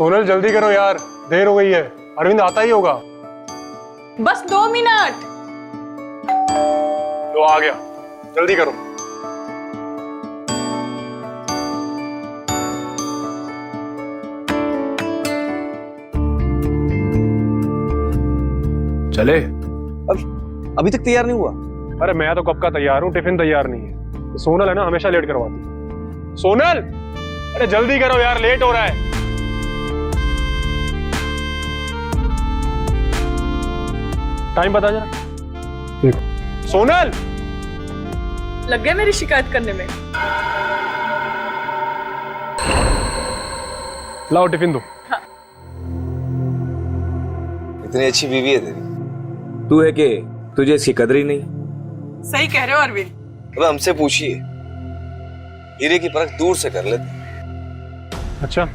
सोनल जल्दी करो यार, देर हो गई है। अरविंद आता ही होगा। बस 2 मिनट। तो आ गया, जल्दी करो। चले। अभी तक तैयार नहीं हुआ? अरे मैं तो कब का तैयार हूँ, टिफिन तैयार नहीं है। सोनल है ना, हमेशा लेट करवाती। सोनल, अरे जल्दी करो यार, लेट हो रहा है। टाइम बता जरा। देखो सोनल, लग गए मेरी शिकायत करने में। लाओ टिफिन दो। इतनी अच्छी बीवी है तेरी, तू है कि तुझे इसकी कदर ही नहीं? सही कह रहे हो अरविंद। अब हमसे पूछिए, हीरे की परख दूर से कर लेते। अच्छा,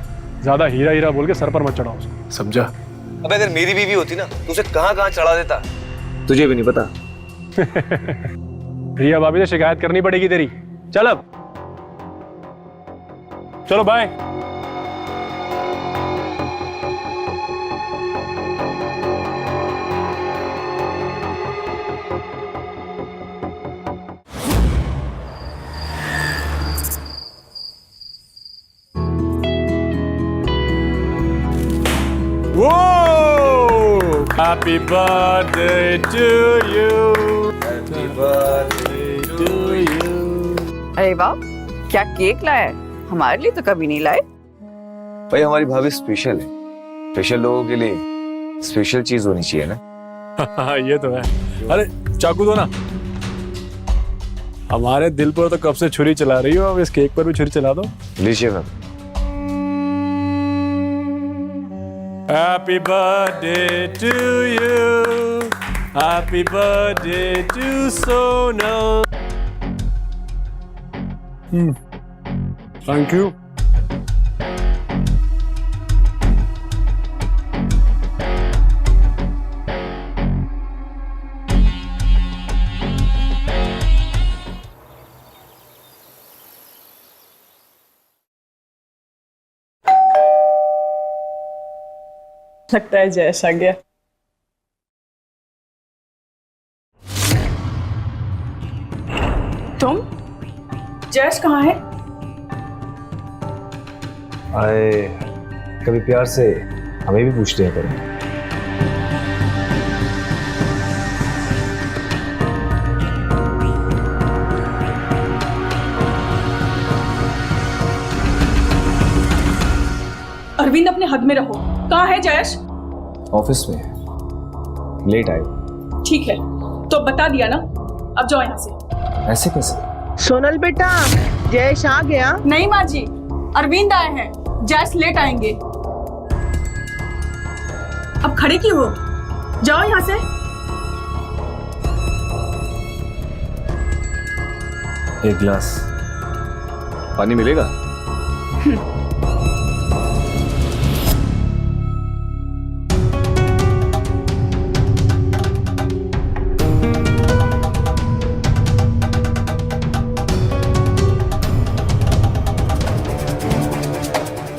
ज्यादा हीरा हीरा बोल के सर पर मत चढ़ाओ उसको, समझा? अबे अगर मेरी बीवी होती ना तो उसे कहां कहां चढ़ा देता, तुझे भी नहीं पता। रिया भाभी से शिकायत करनी पड़ेगी तेरी। चल अब, चलो bye. Whoa! Happy birthday to you. Happy birthday to you. अरे वाह, क्या केक लाया है? हमारे लिए तो कभी नहीं लाए। भाई हमारी भाभी स्पेशल है, स्पेशल लोगों के लिए स्पेशल चीज होनी चाहिए ना। ये तो है। अरे चाकू दो ना। हमारे दिल पर तो कब से छुरी चला रही हो, अब इस केक पर भी छुरी चला दो। लीजिए भाभी। Happy birthday to you. Happy birthday to Sonal. Thank you. लगता है जयेश आ गया। तुम? जयेश कहाँ है? आए, कभी प्यार से हमें भी पूछते हैं करो। अरविंद अपने हद में रहो। कहाँ है जयेश? ऑफिस में है, लेट आए। ठीक है, तो बता दिया ना, अब जाओ यहाँ से। ऐसे कैसे? सोनल बेटा, जयेश आ गया? नहीं माँ जी, अरविंद आए हैं, जयेश लेट आएंगे। अब खड़े क्यों हो? जाओ यहाँ से। एक गिलास पानी मिलेगा?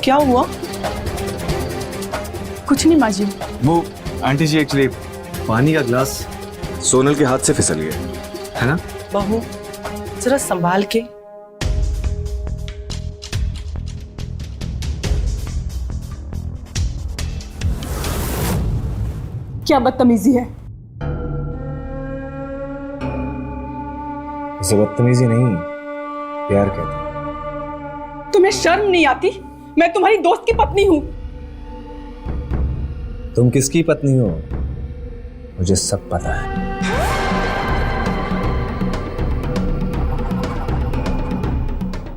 क्या हुआ? कुछ नहीं माँ जी। वो आंटी जी एक्चुअली पानी का ग्लास सोनल के हाथ से फिसल गया, है ना? बहू, जरा संभाल के। क्या बदतमीजी है? इसे बदतमीजी नहीं, प्यार कहते हैं। तुम्हें शर्म नहीं आती? मैं तुम्हारी दोस्त की पत्नी हूँ। तुम किसकी पत्नी हो मुझे सब पता है।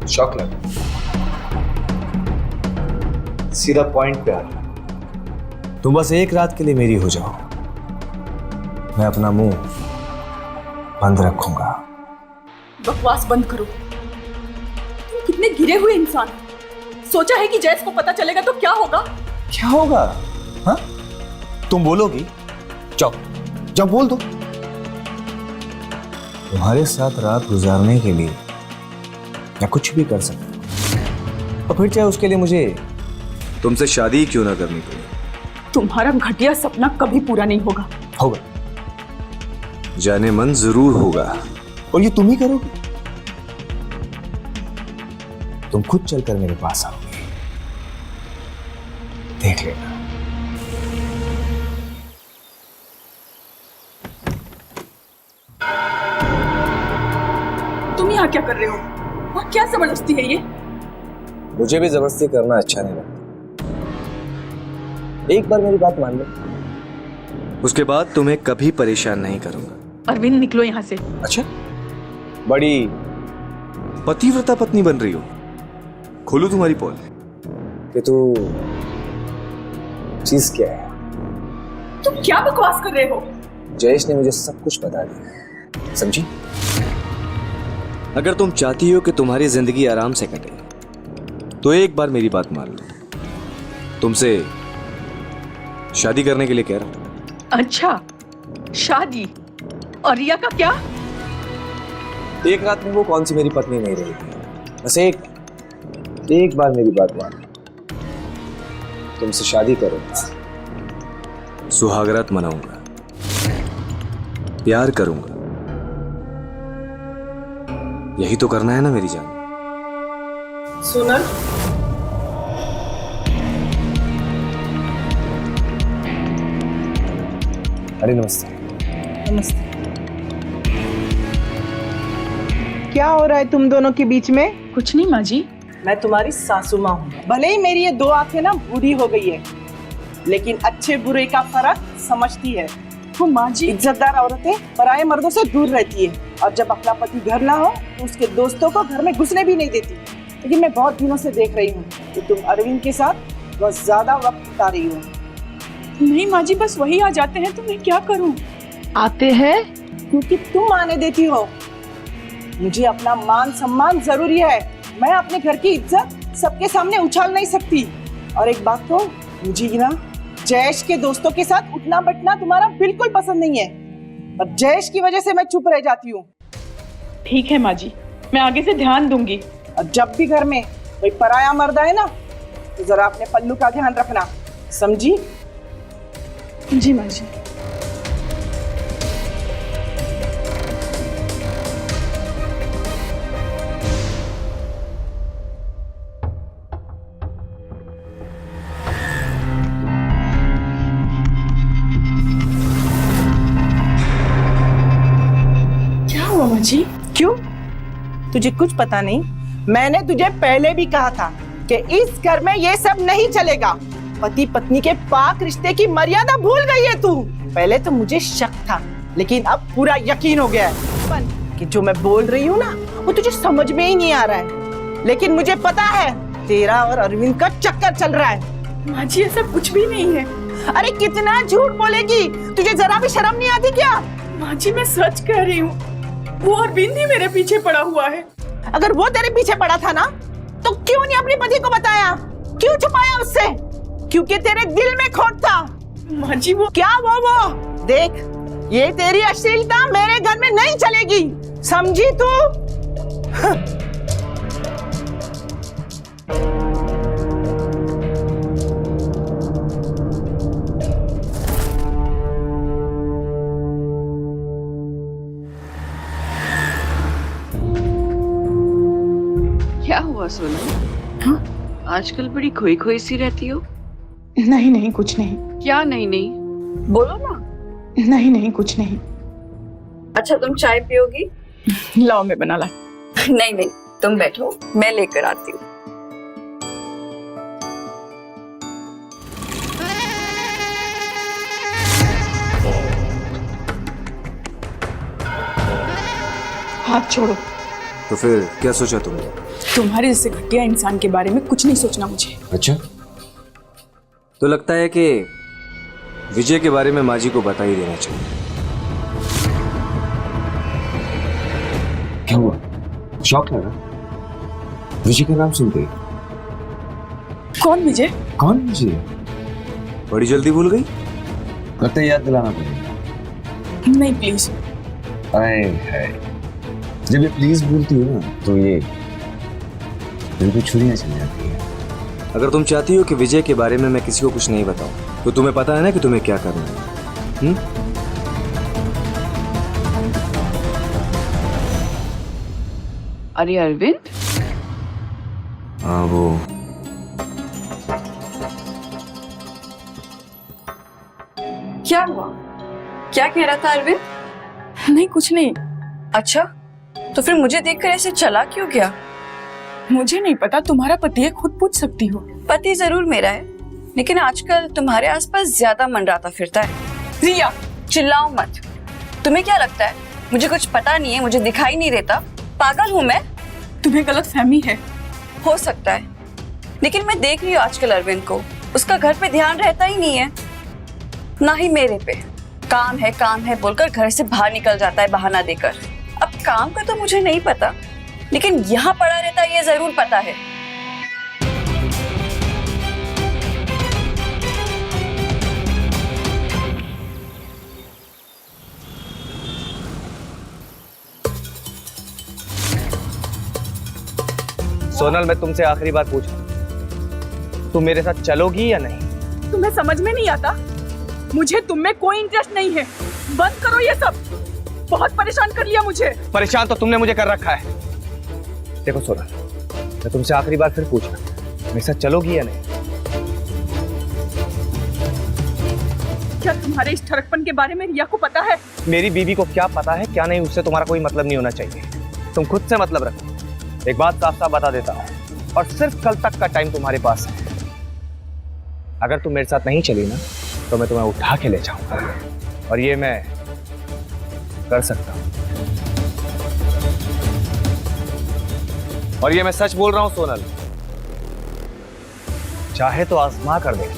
शौक लगा, सीधा पॉइंट पे आ रहा। तुम बस एक रात के लिए मेरी हो जाओ, मैं अपना मुंह बंद रखूंगा। बकवास बंद करो। तुम कितने गिरे हुए इंसान। सोचा है कि जयेश को पता चलेगा तो क्या होगा? क्या होगा? हाँ, तुम बोलोगी? जाओ जाओ बोल दो। तुम्हारे साथ रात गुजारने के लिए मैं कुछ भी कर सकता हूं, और फिर चाहे उसके लिए मुझे तुमसे शादी क्यों ना करनी पड़ी? तुम्हारा घटिया सपना कभी पूरा नहीं होगा। होगा, जाने मन जरूर होगा, और ये तुम ही करोगे। तुम खुद चलकर मेरे पास आओगे, देख लेना। तुम यहाँ क्या कर रहे हो? वहाँ क्या जबरदस्ती है ये? मुझे भी जबरदस्ती करना अच्छा नहीं लगता। एक बार मेरी बात मान लो, उसके बाद तुम्हें कभी परेशान नहीं करूंगा। अरविंद निकलो यहाँ से। अच्छा, बड़ी पतिव्रता पत्नी बन रही हो। खोलू तुम्हारी पोल कि तू चीज क्या है? तुम क्या बकवास कर रहे हो? जयेश ने मुझे सब कुछ बता दिया, समझी? अगर तुम चाहती हो कि तुम्हारी जिंदगी आराम से कटे तो एक बार मेरी बात मान लो, तुमसे शादी करने के लिए कह रहा हूं। अच्छा, शादी? और रिया का क्या? एक रात में वो कौन सी मेरी पत्नी नहीं रहेगी। बस एक बार मेरी बात मान लो, तुमसे शादी करूंगा, सुहागरात मनाऊंगा, प्यार करूंगा। यही तो करना है ना मेरी जान? सोनल, अरे नमस्ते। नमस्ते। क्या हो रहा है तुम दोनों के बीच में? कुछ नहीं माँ जी। मैं तुम्हारी सासू माँ हूँ। भले ही मेरी ये दो आंखें ना बूढ़ी हो गई है, लेकिन अच्छे बुरे का फर्क समझती है। वो माँ जी, इज्जतदार औरतें पराये मर्दों से दूर रहती है, और जब अपना पति घर ना हो तो उसके दोस्तों को घर में घुसने भी नहीं देती। लेकिन मैं बहुत दिनों से देख रही हूँ कि तुम अरविंद के साथ बहुत ज्यादा वक्त बिता रही हो। नहीं माँ जी, बस वही आ जाते हैं तो मैं क्या करूँ? आते हैं क्योंकि तुम आने देती हो। मुझे अपना मान सम्मान जरूरी है। मैं अपने घर की इज्जत सबके सामने उछाल नहीं सकती। और एक बात तो, मुझे ना जयेश के दोस्तों के साथ उठना बैठना तुम्हारा बिल्कुल पसंद नहीं है, और जयेश की वजह से मैं चुप रह जाती हूँ। ठीक है माँ जी, मैं आगे से ध्यान दूंगी। और जब भी घर में कोई पराया मर्द आए ना, तो जरा अपने पल्लू का ध्यान रखना, समझी? जी माँ जी। क्या हुआ माँ जी? क्यों? तुझे कुछ पता नहीं? मैंने तुझे पहले भी कहा था कि इस घर में ये सब नहीं चलेगा। पति पत्नी के पाक रिश्ते की मर्यादा भूल गई है तू। पहले तो मुझे शक था, लेकिन अब पूरा यकीन हो गया है कि जो मैं बोल रही हूँ ना, वो तुझे समझ में ही नहीं आ रहा है। लेकिन मुझे पता है तेरा और अरविंद का चक्कर चल रहा है। माँ जी, ऐसा कुछ भी नहीं है। अरे कितना झूठ बोलेगी? तुझे जरा भी शर्म नहीं आती क्या? माँ जी, मैं सच कह रही हूँ, वो अरविंद ही मेरे पीछे पड़ा हुआ है। अगर वो तेरे पीछे पड़ा था ना, तो क्यों नहीं अपने पति को बताया? क्यों छुपाया उससे? क्योंकि तेरे दिल में खोट था। माँ जी, वो क्या वो? देख, ये तेरी अश्लीलता मेरे घर में नहीं चलेगी, समझी तू? क्या हुआ सोनल? हाँ? आजकल बड़ी खोई खोई सी रहती हो। नहीं नहीं, कुछ नहीं। क्या नहीं नहीं? बोलो ना। नहीं नहीं, कुछ नहीं। अच्छा, तुम चाय पियोगी? लाओ, मैं बना ला। नहीं नहीं, तुम बैठो, मैं लेकर आती हूँ। हाथ छोड़ो। तो फिर क्या सोचा तुमने? तुम्हारे जैसे घटिया इंसान के बारे में कुछ नहीं सोचना मुझे। अच्छा, तो लगता है कि विजय के बारे में माँ जी को बता ही देना चाहिए। क्या हुआ? शौक लगा? विजय का नाम सुनते? कौन विजय? कौन विजय? बड़ी जल्दी भूल गई? लगता है याद दिलाना पड़ेगा। नहीं प्लीज। आए है, जब ये प्लीज बोलती हो ना, तो ये दिल पे छुरियां चल जाती है। अगर तुम चाहती हो कि विजय के बारे में मैं किसी को कुछ नहीं बताऊं, तो तुम्हें पता है ना कि तुम्हें क्या करना है। अरे अरविंद, हाँ वो क्या हुआ? क्या कह रहा था अरविंद? नहीं कुछ नहीं। अच्छा, तो फिर मुझे देखकर ऐसे चला क्यों गया? मुझे नहीं पता, तुम्हारा पति है, खुद पूछ सकती हो। पति जरूर मेरा है, लेकिन आजकल तुम्हारे आसपास ज्यादा मंडराता फिरता है। रिया, चिल्लाओ मत। तुम्हें क्या लगता है मुझे कुछ पता नहीं है, मुझे दिखाई नहीं देता? पागल हूँ मैं? तुम्हें गलत फहमी है। हो सकता है, लेकिन मैं देख रही हूँ आजकल अरविंद को, उसका घर पे ध्यान रहता ही नहीं है, ना ही मेरे पे। काम है बोलकर घर से बाहर निकल जाता है बहाना देकर। अब काम का तो मुझे नहीं पता, लेकिन यहाँ पड़ा रहता है ये जरूर पता है। सोनल, मैं तुमसे आखिरी बार पूछ रहा हूं, तुम मेरे साथ चलोगी या नहीं? तुम्हें समझ में नहीं आता? मुझे तुम में कोई इंटरेस्ट नहीं है। बंद करो ये सब, बहुत परेशान कर लिया मुझे। परेशान तो तुमने मुझे कर रखा है। देखो सोनल, मैं तुमसे आखिरी बार फिर पूछ रहा हूं, मेरे साथ चलोगी या नहीं? क्या तुम्हारे इस ठरकपन के बारे में रिया को पता है? मेरी बीवी को क्या पता है क्या नहीं, उससे तुम्हारा कोई मतलब नहीं होना चाहिए। तुम खुद से मतलब रखो। एक बात साफ साफ बता देता हूँ, और सिर्फ कल तक का टाइम तुम्हारे पास है। अगर तुम मेरे साथ नहीं चली ना, तो मैं तुम्हें उठा के ले जाऊंगा, और ये मैं कर सकता हूं। और ये मैं सच बोल रहा हूं सोनल, चाहे तो आजमा कर दे।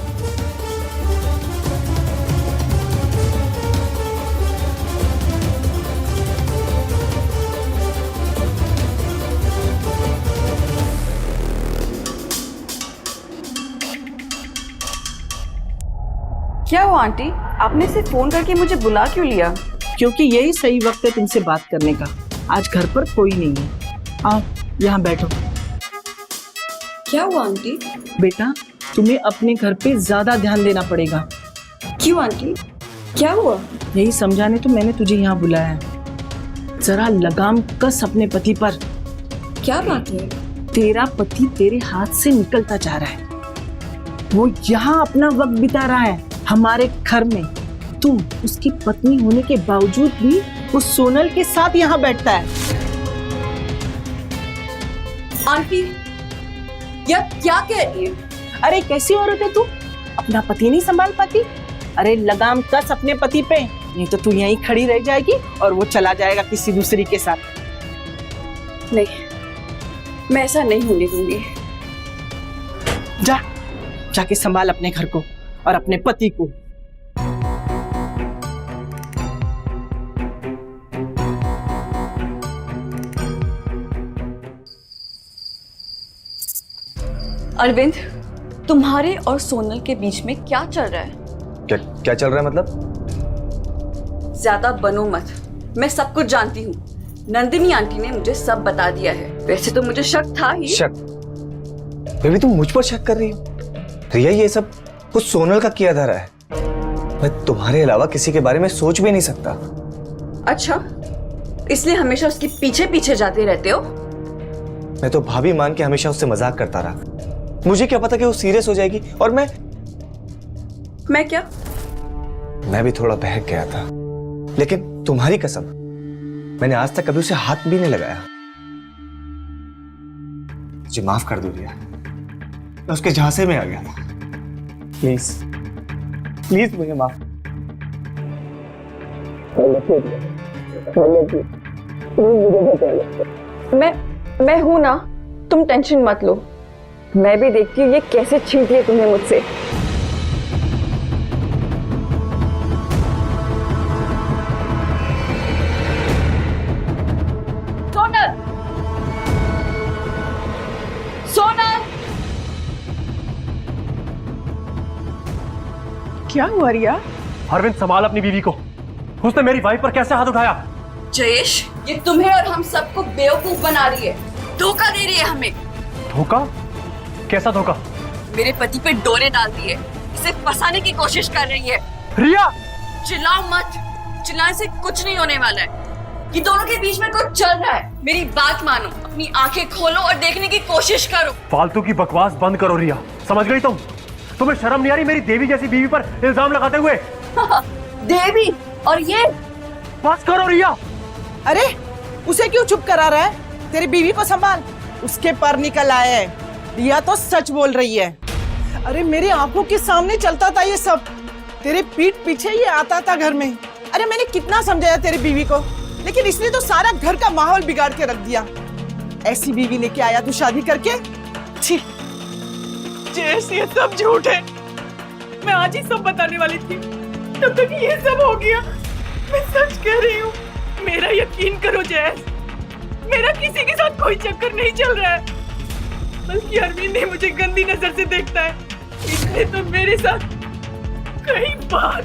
क्या हुआ आंटी, आपने सिर्फ फोन करके मुझे बुला क्यों लिया? क्योंकि यही सही वक्त है तुमसे बात करने का। आज घर पर कोई नहीं है। आओ यहाँ बैठो। क्या हुआ आंटी? बेटा, तुम्हें अपने घर पे ज्यादा ध्यान देना पड़ेगा। क्यों आंटी, क्या हुआ? यही समझाने तो मैंने तुझे यहाँ बुलाया है। जरा लगाम कस अपने पति पर। क्या बात है? तेरा पति तेरे हाथ से निकलता जा रहा है। वो यहाँ अपना वक्त बिता रहा है हमारे घर में। तुम उसकी पत्नी होने के बावजूद भी वो सोनल के साथ यहाँ बैठता है। आंटी, यह क्या कह रही है? अरे कैसी औरत है तू, अपना पति नहीं संभाल पाती? अरे लगाम कस अपने पति पे, नहीं तो तू यहीं खड़ी रह जाएगी और वो चला जाएगा किसी दूसरी के साथ। नहीं, मैं ऐसा नहीं होने दूंगी। जाके संभाल अपने घर को और अपने पति को। अरविंद, तुम्हारे और सोनल के बीच में क्या चल रहा है? क्या चल रहा है मतलब? ज्यादा बनो मत, मैं सब कुछ जानती हूँ। नंदिनी आंटी ने मुझे सब बता दिया है। वैसे तो मुझे शक था ही। शक? बेबी तुम मुझ पर शक कर रही हो? रिया, ये सब कुछ सोनल का किया धरा है। मैं तुम्हारे अलावा किसी के बारे में सोच भी नहीं सकता। अच्छा, इसलिए हमेशा उसके पीछे पीछे जाते रहते हो? मैं तो भाभी मान के हमेशा उससे मजाक करता रहा। मुझे क्या पता कि वो सीरियस हो जाएगी। और मैं क्या? मैं भी थोड़ा बहक गया था, लेकिन तुम्हारी कसम, मैंने आज तक कभी उसे हाथ भी नहीं लगाया। मुझे माफ कर दो रिया, मैं उसके झांसे में आ गया था। प्लीज प्लीज मुझे माफ। मैं हूं ना, तुम टेंशन मत लो। मैं भी देखती हूँ ये कैसे छीनती है तुम्हें मुझसे। सोनल, सोनल, क्या हुआ रिया? अरविंद, संभाल अपनी बीवी को। उसने मेरी वाइफ पर कैसे हाथ उठाया? जयेश, ये तुम्हें और हम सबको बेवकूफ बना रही है, धोखा दे रही है हमें। धोखा? कैसा धोखा? मेरे पति पे डोरे डाल दिए, इसे फंसाने की कोशिश कर रही है। रिया, चिल्लाओ मत, चिल्लाने से कुछ नहीं होने वाला है। ये दोनों के बीच में कुछ चल रहा है। मेरी बात मानो, अपनी आंखें खोलो और देखने की कोशिश करो। फालतू की बकवास बंद करो रिया, समझ गई तुम? तुम्हें शर्म नहीं आ रही मेरी देवी जैसी बीवी पर इल्जाम लगाते हुए? देवी और ये? बस करो रिया। अरे उसे क्यों चुप करा रहा है? तेरी बीवी को संभाल, उसके पर निकल आए हैं। रिया तो सच बोल रही है। अरे मेरे आंखों के सामने चलता था ये सब, तेरे पीठ पीछे ये आता था घर में। अरे मैंने कितना समझाया तेरी बीवी को, लेकिन इसने तो सारा घर का माहौल बिगाड़ के रख दिया। ऐसी बीवी लेके आया तू शादी करके। छी, जैसे ये सब झूठ है। मैं आज ही सब बताने वाली थी, तब तक ये सब हो गया। मैं सच कह रही हूँ, मेरा यकीन करो जैस, मेरा किसी के साथ कोई चक्कर नहीं चल रहा है। बल्कि अरविंद ने मुझे गंदी नजर से देखता है, इसलिए तो मेरे साथ कई बार।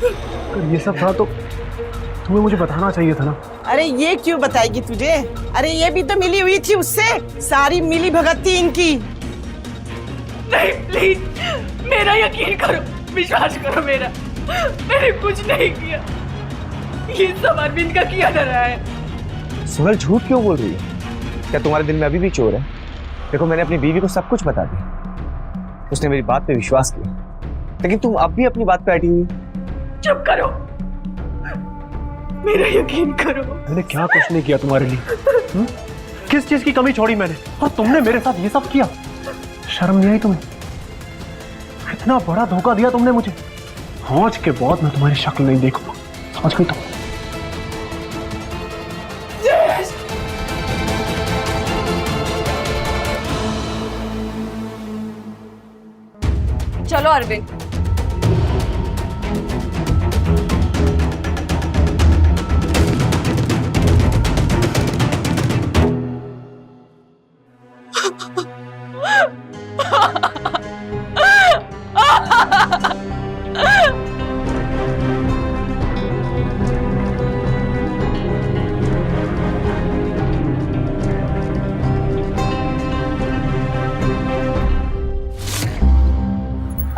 अगर ये सब था तो तुम्हें मुझे बताना चाहिए था ना। अरे ये क्यों बताएगी तुझे? अरे ये भी तो मिली हुई थी उससे, सारी मिली भगत थी इनकी। नहीं प्लीज, मेरा यकीन करो, विश्वास करो मेरा, मैंने कुछ नहीं किया। ये सब अरविंद का किया जा रहा है। सोनल झूठ क्यों बोल रही है? क्या तुम्हारे दिल में अभी भी चोर है? देखो मैंने अपनी बीवी को सब कुछ बता दिया, उसने मेरी बात पे विश्वास किया, लेकिन तुम अब भी अपनी बात पे अटी हुई। चुप करो, मेरा यकीन करो। मैंने क्या कुछ नहीं किया तुम्हारे लिए? किस चीज की कमी छोड़ी मैंने, और तुमने मेरे साथ ये सब किया? शर्म नहीं आई तुम्हें? इतना बड़ा धोखा दिया तुमने मुझे। आज के बाद मैं तुम्हारी शक्ल नहीं देखूंगा, समझ गई तुम? चलो अरविंद।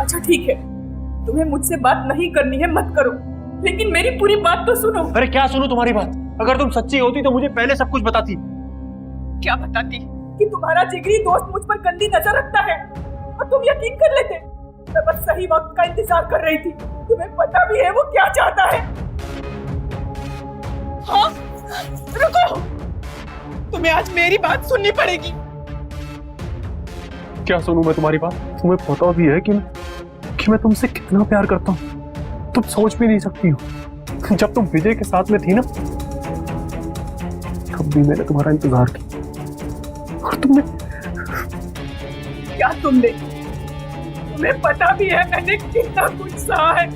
अच्छा ठीक है, तुम्हें मुझसे बात नहीं करनी है मत करो, लेकिन मेरी पूरी बात तो सुनो। अरे क्या सुनो तुम्हारी बात? अगर तुम सच्ची होती तो मुझे पहले सब कुछ बताती। क्या बताती? कि तुम्हारा जिगरी दोस्त मुझ पर गंदी नजर रखता है और तुम यकीन कर लेते। मैं बस सही वक्त का इंतजार कर रही थी। तुम्हें पता भी है वो क्या चाहता है? हाँ रुको, तुम्हें आज मेरी बात सुननी पड़ेगी। क्या सुनूं मैं तुम्हारी बात? तुम्हें पता भी है कि मैं तुमसे कितना प्यार करता हूँ। तुम सोच भी नहीं सकती हो, जब तुम विजय के साथ में थी ना, तब भी मैंने तुम्हारा इंतजार किया, और तुमने क्या तुम्हें पता भी है मैंने कितना कुछ सहा है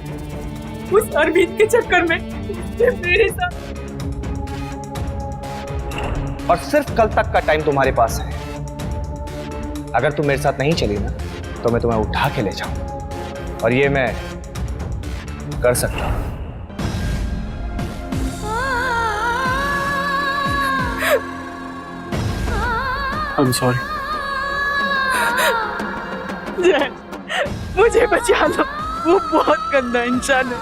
उस अरविंद के चक्कर में, उसने मेरे साथ। और सिर्फ कल तक का टाइम तुम्हारे पास है। अगर तुम मेरे साथ नहीं चली ना, तो मैं तुम्हें उठा के ले जाऊं, और ये मैं कर सकता हूं। I'm sorry. जय, मुझे बचा लो, वो बहुत गंदा इंसान है,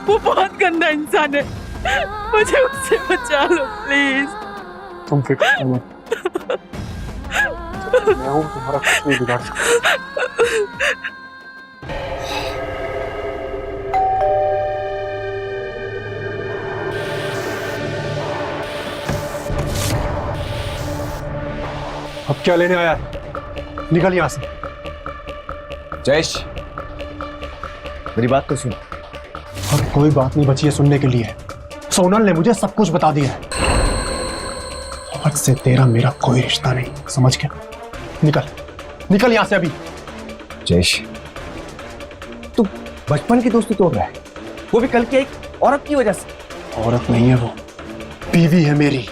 वो बहुत गंदा इंसान है, मुझे उससे बचा लो प्लीज। तुम फिक्र मत, मैं हूं, तुम्हारा कुछ नहीं बिगाड़ सकता। अब क्या लेने आया है? निकल यहां से। जयेश, मेरी बात तो सुन। और कोई बात नहीं बची है सुनने के लिए। सोनल ने मुझे सब कुछ बता दिया है। आज से तेरा मेरा कोई रिश्ता नहीं, समझ गया? निकल यहां से अभी। जयेश, तू बचपन की दोस्ती तोड़ रहा है, वो भी कल की एक औरत की वजह से। औरत नहीं है वो, बीवी है मेरी,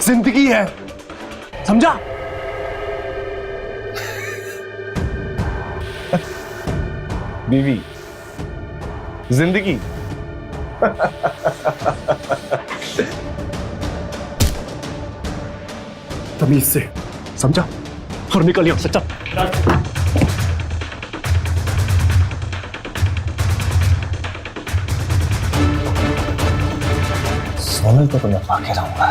जिंदगी है, समझा? बीवी, जिंदगी। तमीज से, समझा? और निकल यहां से, चल। सोनल को तो मैं पाके रहूंगा,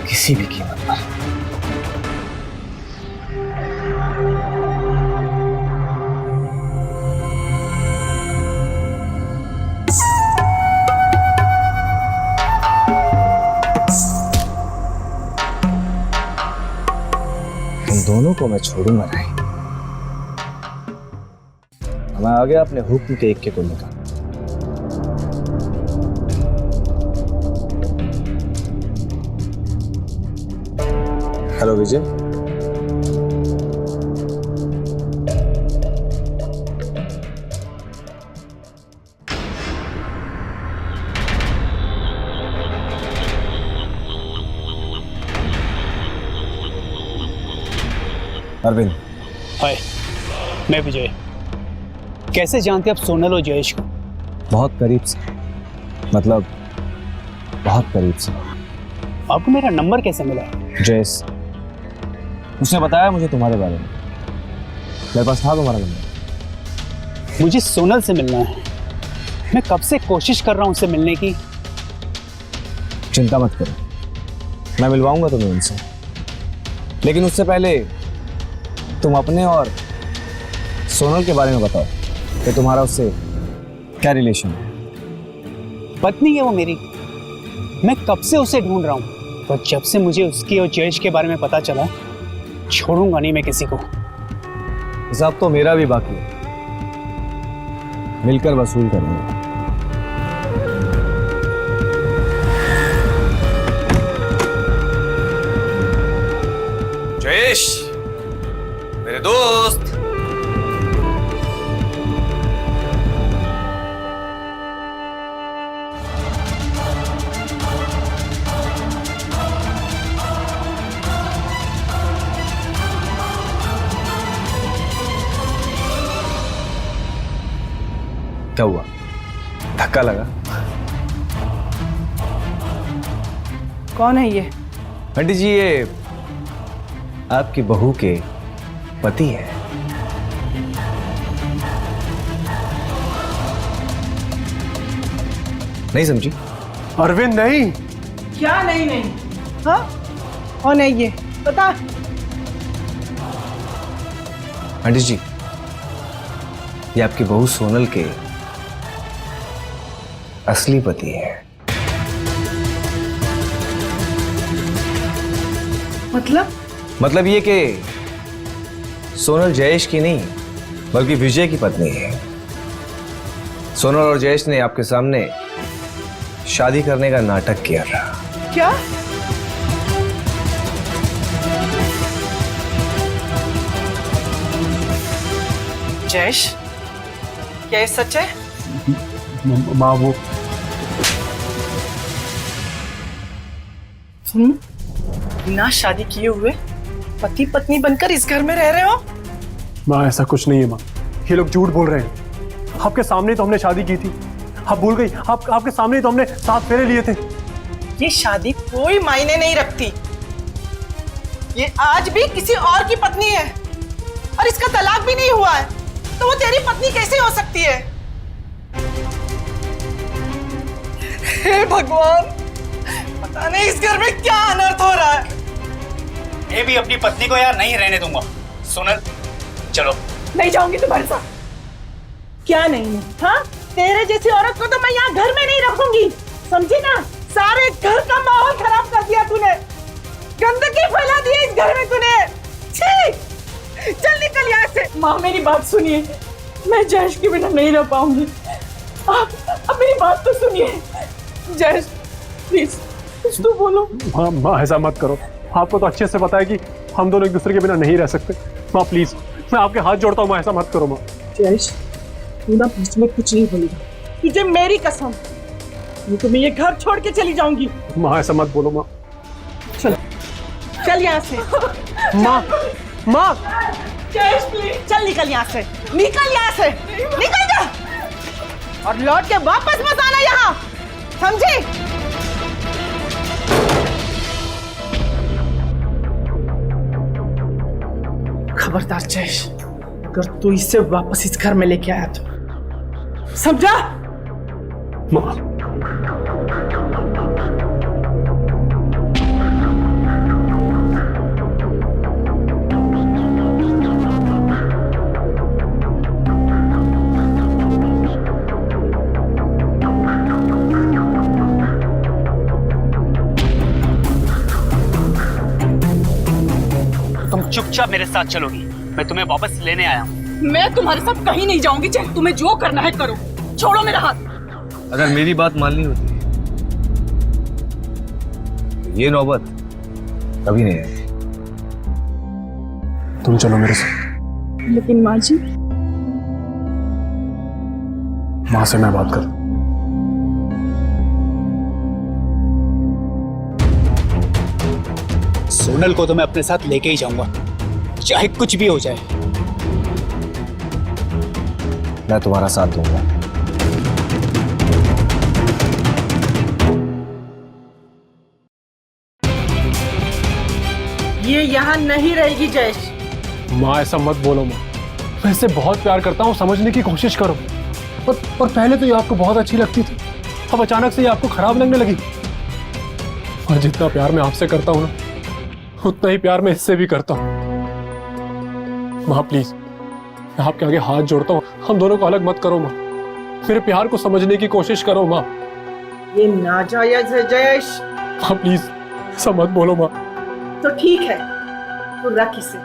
किसी भी कीमत पर। इन दोनों को मैं छोड़ूंगा नहीं। मैं आ गया अपने हुक्म के इक्के को लेकर। हेलो विजय। अरविंद। हाय, मैं विजय। कैसे जानते आप सोनल और जयेश को? बहुत करीब से, मतलब बहुत करीब से। आपको मेरा नंबर कैसे मिला? जयेश, उसने बताया मुझे तुम्हारे बारे में। मेरे पास था तुम्हारा नंबर। मुझे सोनल से मिलना है। मैं कब से कोशिश कर रहा हूं उससे मिलने की। चिंता मत करो, मैं मिलवाऊंगा तुम्हें उनसे। लेकिन उससे पहले तुम अपने और सोनल के बारे में बताओ कि तुम्हारा उससे क्या रिलेशन है। पत्नी है वो मेरी। मैं कब से उसे ढूंढ रहा हूं, पर जब से मुझे उसकी और जयेश के बारे में पता चला, छोड़ूंगा नहीं मैं किसी को। हिसाब तो मेरा भी बाकी है, मिलकर वसूल करेंगे। जयेश, मेरे दोस्त। क्या हुआ, धक्का लगा? कौन है ये? आंटी जी, ये आपकी बहू के पति है। नहीं समझी? अरविंद नहीं। क्या नहीं नहीं? हाँ, कौन है ये बता। आंटी जी, ये आपकी बहू सोनल के असली पति है। मतलब ये कि सोनल जयेश की नहीं, बल्कि विजय की पत्नी है। सोनल और जयेश ने आपके सामने शादी करने का नाटक किया था। क्या? जयेश, क्या ये सच है? माँ, वो तुम बिना शादी किए हुए पति पत्नी बनकर इस घर में रह रहे हो? माँ, ऐसा कुछ नहीं है माँ। ये लोग झूठ बोल रहे हैं। आपके सामने तो हमने शादी की थी। आप भूल गई? आपके सामने तो हमने 7 फेरे लिए थे। ये शादी कोई मायने नहीं रखती। ये आज भी किसी और की पत्नी है और इसका तलाक भी नहीं हुआ है, तो वो तेरी पत्नी कैसे हो सकती है? हे भगवान, पता नहीं इस घर में क्या अनर्थ हो रहा है। मैं भी अपनी पत्नी को यार नहीं रहने दूंगा। सोनल, चलो। नहीं जाऊंगी तुम्हारे साथ। क्या नहीं? हाँ, तेरे जैसी औरत को तो मैं यहाँ घर में नहीं रखूंगी, समझी ना? सारे घर का माहौल खराब कर दिया तूने, गंदगी फैला दी है इस घर में तूने। छी! चल निकल यहाँ से। माँ, मेरी बात सुनिए। मैं जयेश के बिना नहीं रह पाऊंगी। आप अब मेरी बात तो सुनिए। जयेश, प्लीज कुछ तो बोलो। माँ, ऐसा मत करो। आपको तो अच्छे से पता है कि हम दोनों एक दूसरे के बिना नहीं रह सकते। माँ प्लीज, मैं आपके हाथ जोड़ता हूँ, माँ ऐसा मत करो। माँ जयेश, तू ना बीच में कुछ नहीं बोलेगा। तुझे मेरी कसम, नहीं तो मैं ये घर छोड़ के चली जाऊंगी। माँ ऐसा मत बोलो। माँ चल, चल यहाँ से। माँ, माँ जयेश प्लीज। चल निकल यहाँ से, निकल यहाँ से, निकल जा और लौट के वापस मत आना यहाँ, समझी? खबरदार जयेश, अगर तू इसे वापस इस घर में लेके आया तो समझा? माँ, तुम चुपचाप मेरे साथ चलोगी, मैं तुम्हें वापस लेने आया हूँ। मैं तुम्हारे साथ कहीं नहीं जाऊंगी, चाहे तुम्हें जो करना है करो। छोड़ो मेरा हाथ। अगर मेरी बात माननी होती तो ये नौबत कभी नहीं आई। तुम चलो मेरे साथ। लेकिन माँ जी, माँ से मैं बात कर। सोनल को तो मैं अपने साथ लेके ही जाऊंगा, चाहे कुछ भी हो जाए। मैं तुम्हारा साथ दूंगा। ये यहाँ नहीं रहेगी जयेश। माँ ऐसा मत बोलो माँ, मैं इससे बहुत प्यार करता हूँ, समझने की कोशिश करो। और पहले तो ये आपको बहुत अच्छी लगती थी, अब अचानक से ये आपको खराब लगने लगी। और जितना प्यार मैं आपसे करता हूँ ना, उतना ही प्यार मैं इससे भी करता हूँ। माँ प्लीज, मैं आपके आगे हाथ जोड़ता हूँ, हम दोनों को अलग मत करो माँ। मेरे प्यार को समझने की कोशिश करो माँ। ये नाजायज है जयेश। माँ प्लीज ऐसा मत बोलो माँ। तो ठीक है, तू रख इसे।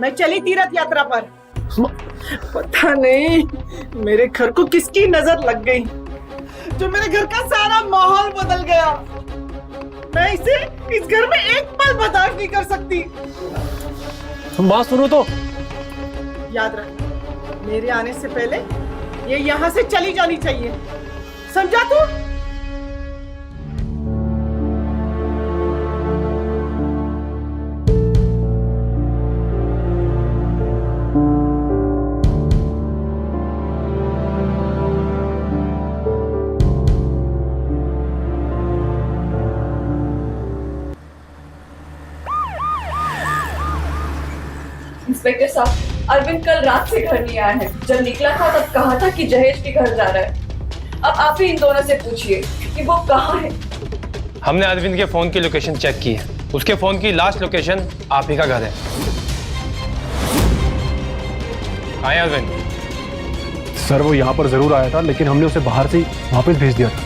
मैं चली तीर्थ यात्रा पर। पता नहीं मेरे घर को किसकी नजर लग गई, जो मेरे घर का सारा माहौल बदल गया। मैं इसे इस घर में एक पल बर्दाश्त नहीं कर सकती। माँ सुनो तो। याद रख, मेरे आने से पहले ये यहाँ से चली जानी चाहिए, समझा तू? इंस्पेक्टर साहब, अरविंद कल रात से घर नहीं आया है। जब निकला था तब कहा था कि जहेज के घर जा रहा है। अब आप ही इन दोनों से पूछिए कि वो कहाँ है। हमने अरविंद के फोन की लोकेशन चेक की है, उसके फोन की लास्ट लोकेशन आप ही का घर है। आए अरविंद? सर वो यहाँ पर जरूर आया था, लेकिन हमने उसे बाहर से ही वापस भेज दिया था।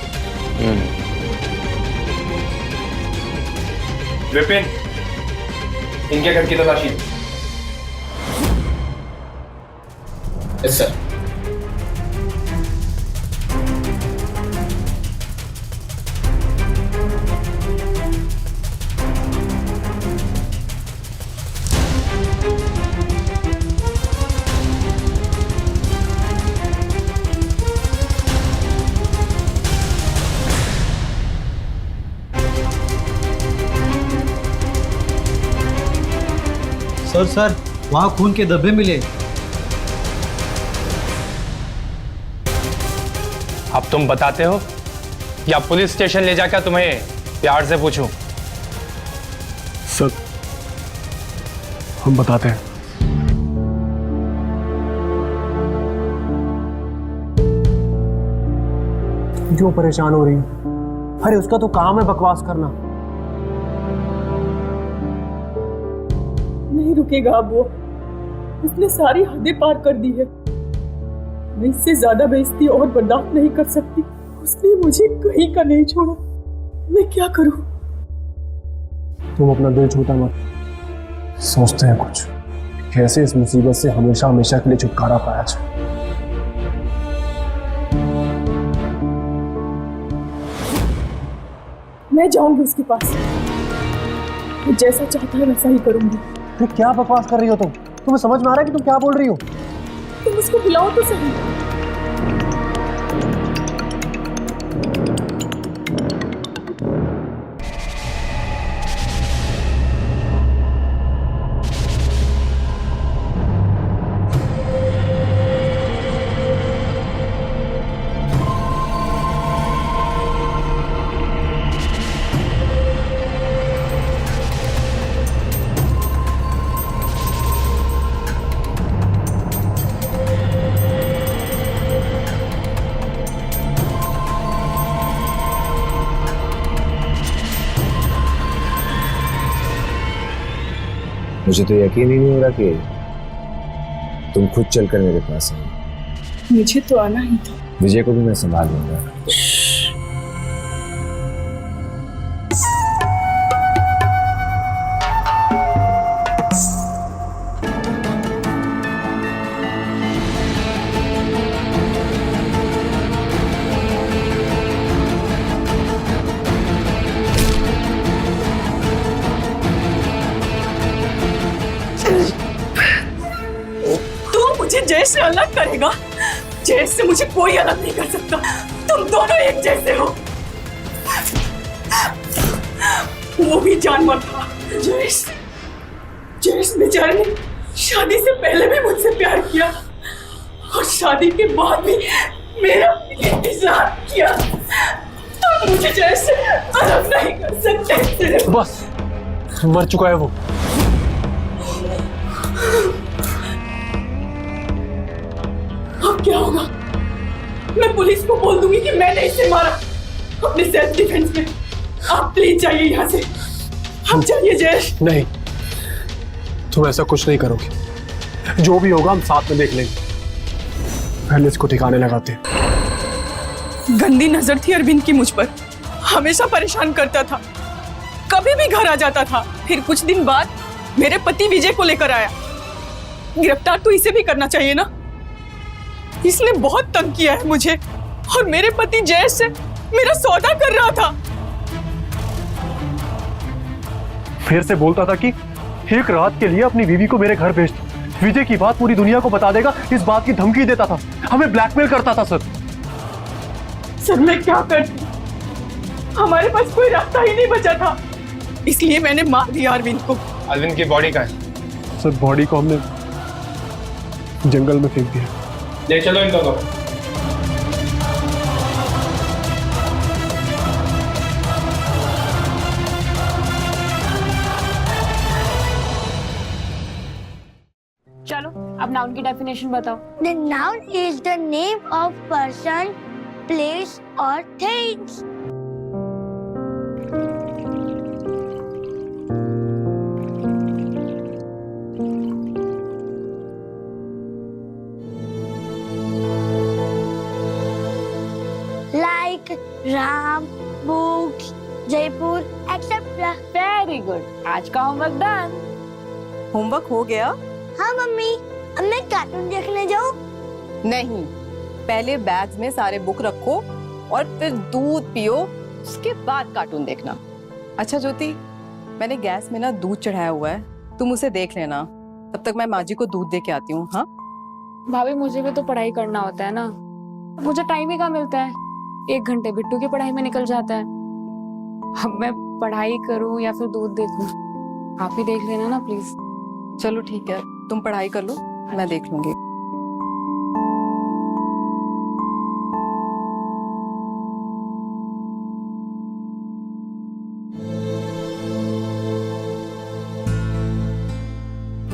विपिन, इनके घर की तलाशी। Yes sir. सर वहाँ खून के धब्बे मिले। अब तुम बताते हो या पुलिस स्टेशन ले जाकर तुम्हें प्यार से पूछूं? सर हम बताते हैं। जो परेशान हो रही है, अरे उसका तो काम है बकवास करना। नहीं रुकेगा अब वो। उसने सारी हदें पार कर दी है। मैं इससे ज्यादा बेइज्जती और बर्दाश्त नहीं कर सकती। उसने मुझे कहीं का नहीं छोड़ा। मैं क्या करूं? तुम अपना दिल छोटा मत, सोचते हैं कुछ कैसे इस मुसीबत से हमेशा हमेशा के लिए छुटकारा पाया जाए। मैं जाऊंगी उसके पास। वो जैसा चाहता है वैसा ही करूंगी। तो क्या बकवास कर रही हो तुम? तुम्हें समझ में आ रहा है कि तुम क्या बोल रही हो? तुम उसको बुलाओ तो सही। मुझे तो यकीन ही नहीं हो रहा कि तुम खुद चलकर मेरे पास आई। मुझे तो आना ही था। विजय को भी मैं संभाल लूंगा। तू मुझे जय से अलग करेगा? जय से मुझे कोई अलग नहीं कर सकता। तुम दोनों एक जैसे हो। वो भी जानवर था। जयेश बेचारे ने शादी से पहले भी मुझसे प्यार किया और शादी के बाद भी मेरा इंतजार किया। तुम मुझे जयेश से अलग नहीं कर सकते। बस, मर चुका है वो। अब क्या होगा? मैं पुलिस को बोल दूंगी कि मैंने इसे मारा अपने सेल्फ डिफेंस में। आप प्लीज जाइए यहाँ से। हम जाइए जयेश। नहीं, तुम ऐसा कुछ नहीं करोगे। जो भी होगा हम साथ में देख लेंगे। पहले इसको ठिकाने लगाते हैं। गंदी नजर थी अरविंद की मुझ पर। हमेशा परेशान करता था, कभी भी घर आ जाता था। फिर कुछ दिन बाद मेरे पति विजय को लेकर आया। गिरफ्तार तो इसे भी करना चाहिए ना। इसने बहुत तंग किया है मुझे और मेरे पति जयेश से मेरा सौदा कर रहा था। फिर से बोलता था कि एक रात के लिए अपनी बीवी को मेरे घर भेज दो। विजय की बात पूरी दुनिया को बता देगा, इस बात की धमकी देता था। हमें ब्लैकमेल करता था। सर मैं क्या करती? हमारे पास कोई रास्ता ही नहीं बचा था, इसलिए मैंने मार दिया अरविंद को। अरविंद की बॉडी कहाँ है? सर बॉडी को हमने जंगल में फेंक दिया। ले चलो इन दोनों। चलो अब नाउन की डेफिनेशन बताओ। The noun is the name of person, place or things. Like Ram, books, Jaipur, etc. Very good, आज का होमवर्क डन। होमवर्क हो गया? हाँ मम्मी, अब मैं कार्टून देखने जाऊँ? नहीं, पहले बैग्स में सारे बुक रखो और फिर दूध पियो, उसके बाद कार्टून देखना। अच्छा ज्योति, मैंने गैस में ना दूध चढ़ाया हुआ है, तुम उसे देख लेना। तब तक मैं माँ जी को दूध दे के आती हूँ। हाँ भाभी, मुझे भी तो पढ़ाई करना होता है ना, मुझे टाइम ही कहाँ मिलता है। 1 घंटे बिट्टू की पढ़ाई में निकल जाता है। अब मैं पढ़ाई करूँ या फिर दूध देखूं? आप ही देख लेना ना प्लीज। चलो ठीक है, तुम पढ़ाई कर लो, मैं देख लूंगी।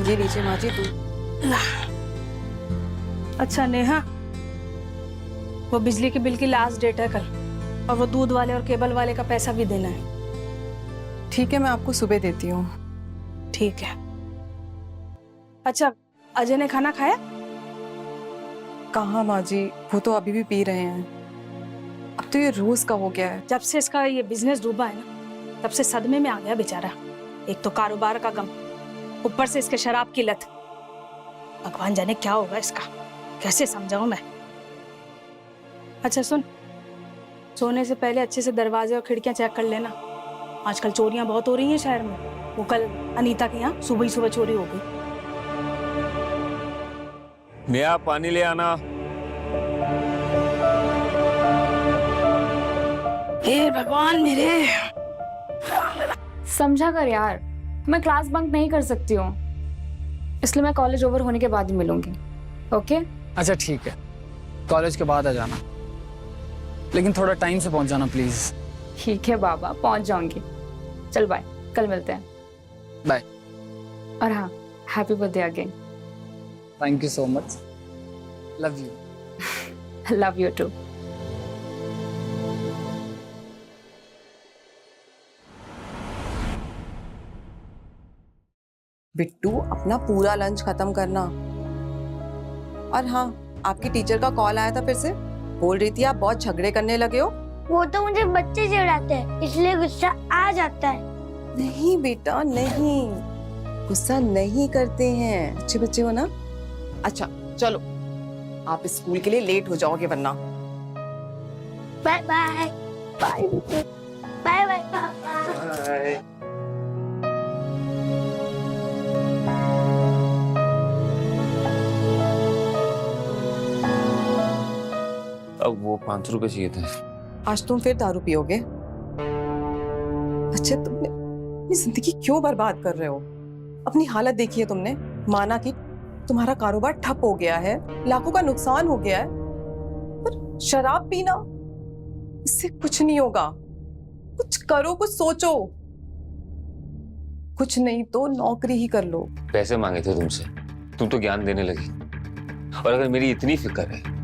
ये लीजिए माँ जी दूध। अच्छा नेहा, वो बिजली के बिल की लास्ट डेट है कल, और वो दूध वाले और केबल वाले का पैसा भी देना है। ठीक है, मैं आपको सुबह देती हूँ। ठीक है। अच्छा, अजय ने खाना खाया? कहाँ माँ जी, वो तो अभी भी पी रहे हैं। अब तो ये रोज का हो गया है। जब से इसका ये बिजनेस डूबा है ना, तब से सदमे में आ गया बेचारा। एक तो कारोबार का गम, ऊपर से इसके शराब की लत। भगवान जाने क्या होगा इसका, कैसे समझाऊं मैं। अच्छा सुन, सोने से पहले अच्छे से दरवाजे और खिड़कियां चेक कर लेना। आजकल चोरियां बहुत हो रही हैं शहर में। वो कल अनीता के यहाँ सुबह ही सुबह चोरी हो गई। नेहा पानी ले आना। हे भगवान मेरे। समझा कर यार, मैं क्लास बंक नहीं कर सकती हूँ, इसलिए मैं कॉलेज ओवर होने के बाद ही मिलूंगी। ओके? अच्छा ठीक है, कॉलेज के बाद आ जाना, लेकिन थोड़ा टाइम से पहुंच जाना प्लीज। ठीक है बाबा, पहुंच जाऊंगी। चल बाय, कल मिलते हैं। बाय। और हाँ, happy birthday again. Thank you so much, love you. Love you too. Bittu अपना पूरा लंच खत्म करना। और हाँ, आपकी टीचर का कॉल आया था फिर से, बोल रही थी आप बहुत झगड़े करने लगे हो। वो तो मुझे बच्चे चिढ़ाते हैं इसलिए गुस्सा आ जाता है। नहीं बेटा नहीं, गुस्सा नहीं करते हैं, अच्छे बच्चे हो ना। अच्छा चलो, आप स्कूल के लिए लेट हो जाओगे वरना। Bye bye bye bye bye पापा। अब वो 500 रुपए चाहिए थे। आज तुम फिर दारू पियोगे? अच्छा, तुमने अपनी जिंदगी क्यों बर्बाद कर रहे हो? अपनी हालत देखी है तुमने? माना कि तुम्हारा कारोबार ठप हो गया है, लाखों का नुकसान हो गया है, पर शराब पीना इससे कुछ नहीं होगा। कुछ करो, कुछ सोचो। कुछ नहीं तो नौकरी ही कर लो। पैसे मांगे थे तुमसे, तुम तो ज्ञान देने लगी। और अगर मेरी इतनी फिक्र है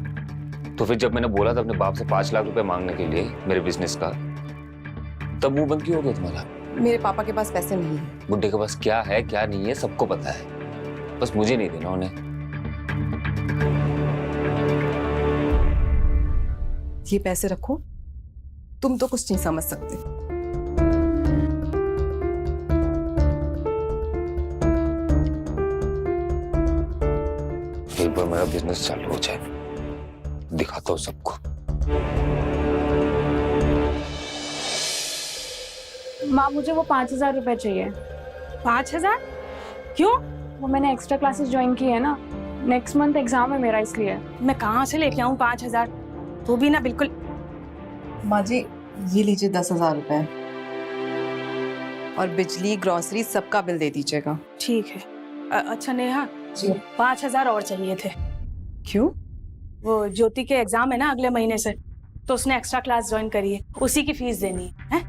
तो फिर जब मैंने बोला था अपने बाप से 5 लाख रुपए मांगने के लिए मेरे बिजनेस का, तब मुंह बंद क्यों हो गया तुम्हारा? मेरे पापा के पास पैसे नहीं है। बुड्ढे के पास क्या है क्या नहीं है सबको पता है, बस मुझे नहीं देना उन्हें। ये पैसे रखो, तुम तो कुछ नहीं समझ सकते। एक बार मेरा बिजनेस चालू हो जाए, दिखाता हूँ सबको। माँ मुझे वो 5,000 रुपए चाहिए। 5,000? क्यों? वो मैंने एक्स्ट्रा क्लासेस ज्वाइन की है ना, नेक्स्ट मंथ एग्जाम है मेरा, इसलिए। मैं कहाँ से लेके आऊँ 5,000? तो भी ना बिल्कुल। माँ जी ये लीजिए 10,000 रुपए, और बिजली ग्रोसरी सबका बिल दे दीजिएगा। ठीक है। अच्छा नेहा जी, 5,000 और चाहिए थे। क्यों? वो ज्योति के एग्जाम है ना अगले महीने से, तो उसने एक्स्ट्रा क्लास ज्वाइन करी है, उसी की फीस देनी है।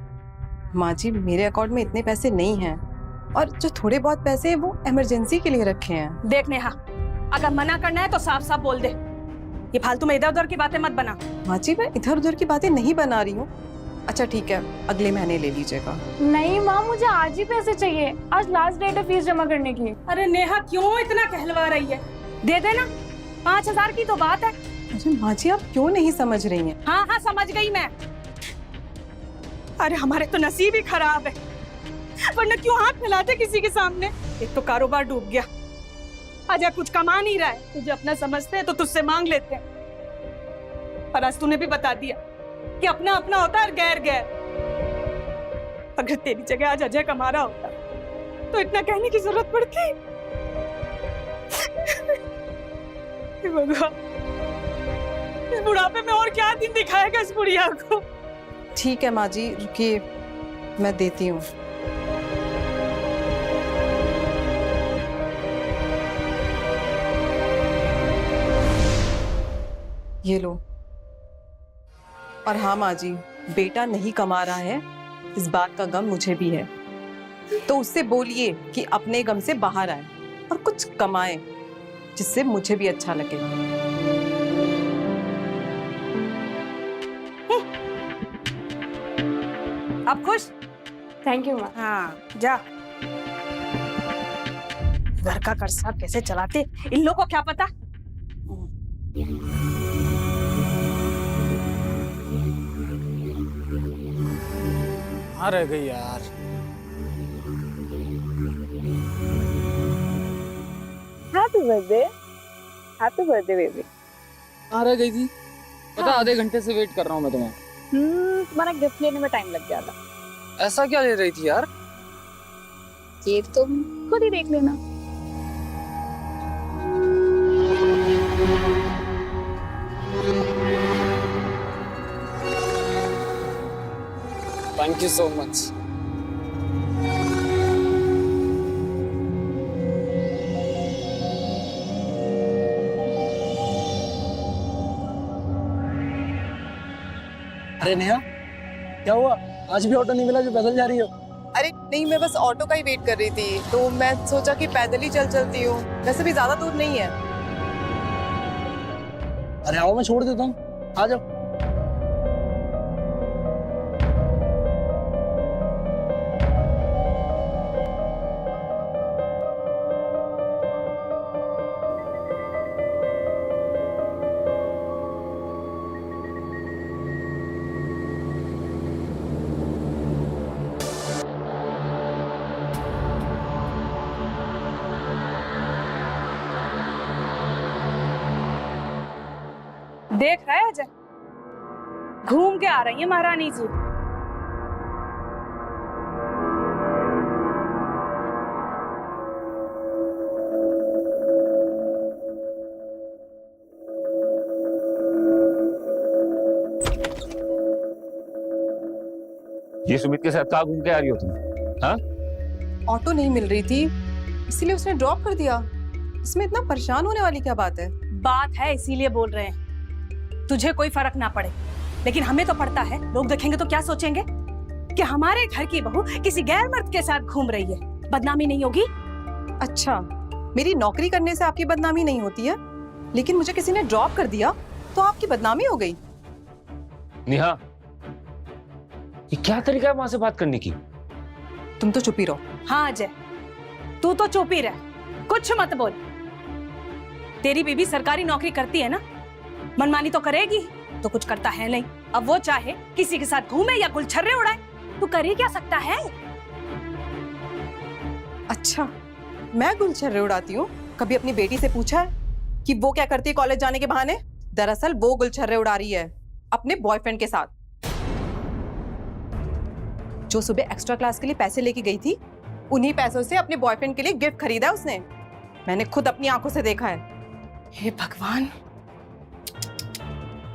माँ जी मेरे अकाउंट में इतने पैसे नहीं हैं, और जो थोड़े बहुत पैसे हैं वो इमरजेंसी के लिए रखे हैं। देख नेहा, अगर मना करना है तो साफ साफ बोल दे, ये फालतू में इधर उधर की बातें मत बना। माँ जी मैं इधर उधर की बातें नहीं बना रही हूँ। अच्छा ठीक है, अगले महीने ले लीजिएगा। नहीं माँ, मुझे आज ही पैसे चाहिए, आज लास्ट डेट है फीस जमा करने की। अरे नेहा क्यों इतना कहलवा रही है? दे देना, 5,000 की तो बात है। अरे माँ जी आप क्यों नहीं समझ रही हैं? हाँ हाँ समझ गई मैं। अरे हमारे तो नसीब ही खराब है, वरना क्यों हाथ फैलाते किसी के सामने। एक तो कारोबार डूब गया, अजय कुछ कमा नहीं रहा है, तुझे अपना समझते हैं तो तुझसे मांग लेते हैं। पर आज तूने भी बता दिया कि अपना अपना होता है और गैर गैर। अगर तेरी जगह आज अजय कमा रहा होता तो इतना कहने की जरूरत पड़ती? भगवान, इस बुढ़ापे में और क्या दिन दिखाएगा इस बुढ़िया को। ठीक है माँ जी रुकिए, मैं देती हूँ। ये लो। और हाँ माँ जी, बेटा नहीं कमा रहा है इस बात का गम मुझे भी है, तो उससे बोलिए कि अपने गम से बाहर आए और कुछ कमाए जिससे मुझे भी अच्छा लगे। अब खुश? थैंक यू माँ। हाँ जा। घर का कर्जा कैसे चलाते इन लोगों को क्या पता। हाँ रह गई यार। Happy birthday, happy birthday baby. कहाँ रह गई थी? पता आधे घंटे से वेट कर रहा हूँ मैं तुम्हें। तुम्हारा गिफ्ट लेने में टाइम लग गया था। ऐसा क्या ले रही थी यार? ये तुम खुद ही देख लेना। Thank you so much. अरे नेहा क्या हुआ, आज भी ऑटो नहीं मिला जो पैदल जा रही हो? अरे नहीं, मैं बस ऑटो का ही वेट कर रही थी, तो मैं सोचा कि पैदल ही चलती हूँ, वैसे भी ज्यादा दूर नहीं है। अरे आओ मैं छोड़ देता हूँ, आ जाओ। देख रहा है अजय, घूम के आ रही है महारानी जी। ये सुमित के साथ कहाँ घूम के आ रही हो तुम? हाँ? ऑटो नहीं मिल रही थी, इसीलिए उसने ड्रॉप कर दिया। इसमें इतना परेशान होने वाली क्या बात है? बात है इसीलिए बोल रहे हैं, तुझे कोई फर्क ना पड़े, लेकिन हमें तो पड़ता है। लोग देखेंगे तो क्या सोचेंगे कि हमारे घर की बहू किसी गैर मर्द के साथ घूम रही है। बदनामी नहीं होगी? अच्छा, मेरी नौकरी करने से आपकी बदनामी नहीं होती है, लेकिन मुझे किसी ने ड्रॉप कर दिया तो आपकी बदनामी हो गई। नेहा, ये क्या तरीका है वहां से बात करने की? तुम तो चुप ही रहो। हाँ अजय, तू तो चुप ही रह, कुछ मत बोल। तेरी बीबी सरकारी नौकरी करती है ना, मनमानी तो करेगी, तो कुछ करता है नहीं। अब वो चाहे किसी के साथ घूमे या गुलछर्रे उड़ाए, तू कर ही क्या सकता है? अच्छा, मैं गुलछर्रे उड़ाती हूँ? कभी अपनी बेटी से पूछा है कि वो क्या करती है कॉलेज जाने के बहाने? दरअसल वो गुलछर्रे उड़ा रही है अपने बॉयफ्रेंड के साथ। जो सुबह एक्स्ट्रा क्लास के लिए पैसे लेके गई थी, उन्हीं पैसों से अपने बॉयफ्रेंड के लिए गिफ्ट खरीदा उसने। मैंने खुद अपनी आंखों से देखा है। हे भगवान,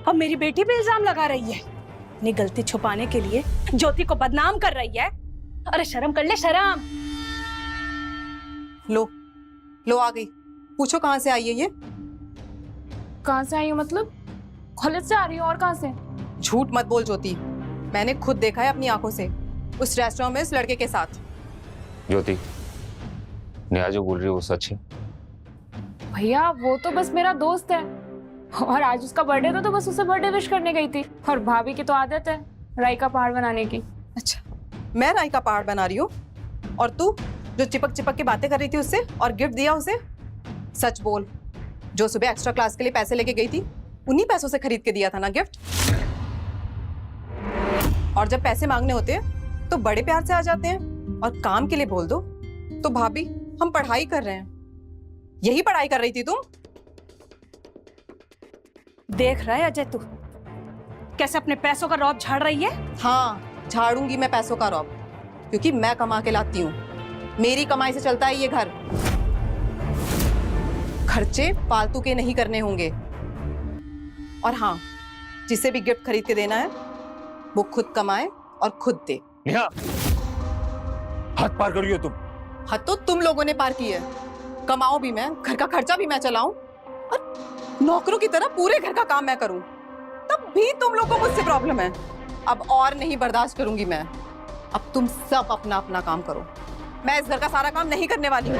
अब मेरी बेटी पे इल्जाम लगा रही है। अपनी गलती छुपाने के लिए ज्योति को बदनाम कर रही है। अरे शर्म कर ले, शर्म। लो आ गई। पूछो कहाँ से आई है ये? कहाँ से आई हो मतलब? कॉलेज से आ रही हो, और कहाँ से? झूठ मत बोल ज्योति, मैंने खुद देखा है अपनी आंखों से, उस रेस्टोरेंट में उस लड़के के साथ। ज्योति, नेहा जो बोल रही है वो सच है? भैया वो तो बस मेरा दोस्त है, और आज उसका बर्थडे था तो बस उसे बर्थडे विश करने गई थी। और भाभी की तो आदत है राई का पहाड़ बनाने की। अच्छा, मैं राई का पहाड़ बना रही हूँ और तू जो चिपक चिपक के बातें कर रही थी उससे और गिफ्ट दिया उसे? सच बोल, जो सुबह एक्स्ट्रा क्लास के लिए पैसे लेके गई थी, उन्हीं पैसों से खरीद के दिया था ना गिफ्ट? और जब पैसे मांगने होते हैं तो बड़े प्यार से आ जाते हैं, और काम के लिए बोल दो तो भाभी हम पढ़ाई कर रहे हैं। यही पढ़ाई कर रही थी तुम? देख रहा है अजय तू कैसे अपने पैसों का रौब झाड़ रही है? हाँ, झाड़ूंगी मैं पैसों का रौब, क्योंकि मैं कमा के लाती हूँ। मेरी कमाई से चलता है ये घर। खर्चे फालतू के नहीं करने होंगे। और हाँ, जिसे भी गिफ्ट खरीद के देना है वो खुद कमाए और खुद दे। नेहा, हद पार कर रही हो तुम। हद तो तुम लोगों ने पार की है। कमाऊं भी मैं, घर का खर्चा भी मैं चलाऊं, और नौकरों की तरह पूरे घर का काम मैं करूं, तब भी तुम लोगों को मुझसे प्रॉब्लम है। अब और नहीं बर्दाश्त करूंगी मैं। अब तुम सब अपना अपना काम करो, मैं इस घर का सारा काम नहीं करने वाली हूँ।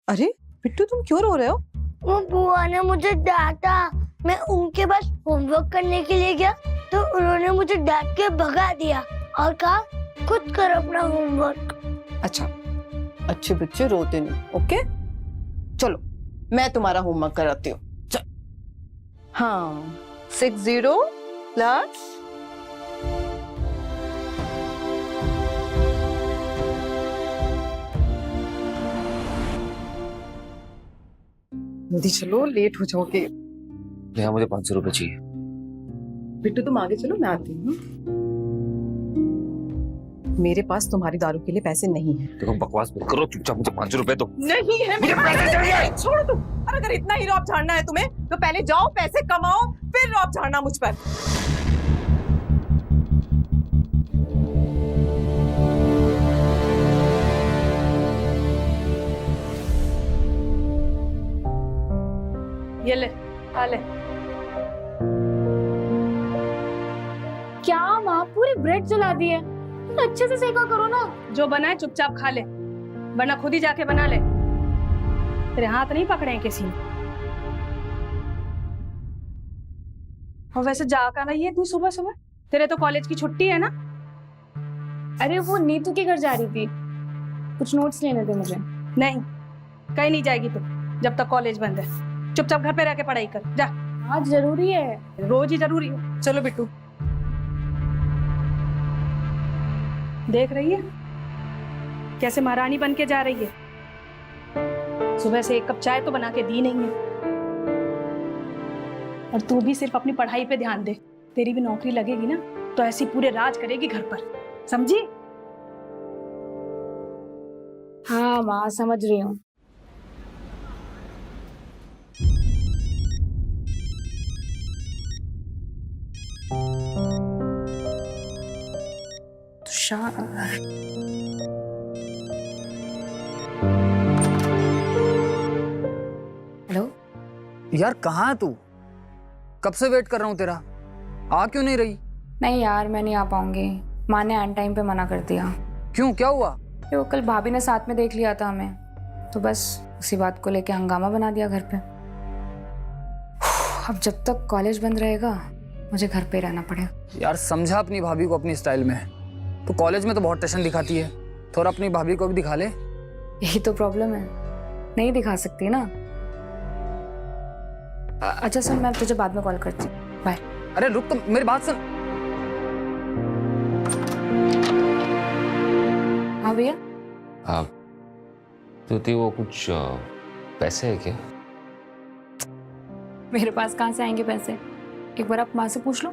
अरे बिट्टू, तुम क्यों रो रहे हो? वो बुआ ने मुझे डांटा। मैं उनके पास होमवर्क करने के लिए गया तो उन्होंने मुझे डांट के भगा दिया और कहा खुद कर अपना होमवर्क। अच्छा, अच्छे बच्चे रोते नहीं। ओके, चलो मैं तुम्हारा होमवर्क कराती हूँ। हाँ, 60 प्लस जल्दी चलो, लेट हो जाओगे। नेहा, मुझे 500 रुपए चाहिए। बिट्टू तुम आगे चलो, मैं आती हूँ। मेरे पास तुम्हारी दारू के लिए पैसे नहीं है। देखो, बकवास मत करो, चुपचाप मुझे 500 रुपए दो। नहीं है, मुझे पैसे चाहिए। छोड़ दो। और अगर इतना ही रौब झाड़ना है तुम्हें तो पहले जाओ पैसे कमाओ, फिर रौब झाड़ना मुझ पर। ये ले, आ ले। क्या माँ, पूरी ब्रेड जला दी है। अच्छे से सेका करो ना। जो बना है चुपचाप खा ले, वरना खुद ही जाके बना ले। तेरे हाथ नहीं पकड़े हैं किसी ने। और वैसे जा कर रही है तू सुबह सुबह? तेरे तो कॉलेज की छुट्टी है ना? अरे वो नीतू के घर जा रही थी, कुछ नोट्स लेने थे मुझे। नहीं, कहीं नहीं जाएगी तू जब तक कॉलेज बंद है। चुपचाप घर पे रह के पढ़ाई कर, जा। आज जरूरी है। रोज ही जरूरी है। चलो बिट्टू, देख रही है कैसे महारानी बन के जा रही है। सुबह से एक कप चाय तो बना के दी नहीं है। और तू भी सिर्फ अपनी पढ़ाई पे ध्यान दे। तेरी भी नौकरी लगेगी ना तो ऐसी पूरे राज करेगी घर पर, समझी? हाँ माँ, समझ रही हूँ। हेलो यार कहाँ है तू? कब से वेट कर रहा हूँ तेरा, आ क्यों नहीं रही? नहीं यार, मैं नहीं आ पाऊंगी। माँ ने एंड टाइम पे मना कर दिया। क्यों, क्या हुआ? वो कल भाभी ने साथ में देख लिया था हमें, तो बस उसी बात को लेके हंगामा बना दिया घर पे। अब जब तक कॉलेज बंद रहेगा मुझे घर पे रहना पड़ेगा। यार समझा अपनी भाभी को अपनी स्टाइल में। तो कॉलेज में तो बहुत टेंशन दिखाती है, थोड़ा अपनी भाभी को भी दिखा ले। यही तो प्रॉब्लम है, नहीं दिखा सकती ना। अच्छा सुन, मैं तुझे बाद में कॉल करती हूँ, बाय। अरे रुक, तो मेरी बात सुन। हाँ भैया। हाँ ज्योति, वो कुछ पैसे है क्या? मेरे पास कहाँ से आएंगे पैसे? एक बार आप माँ से पूछ लो।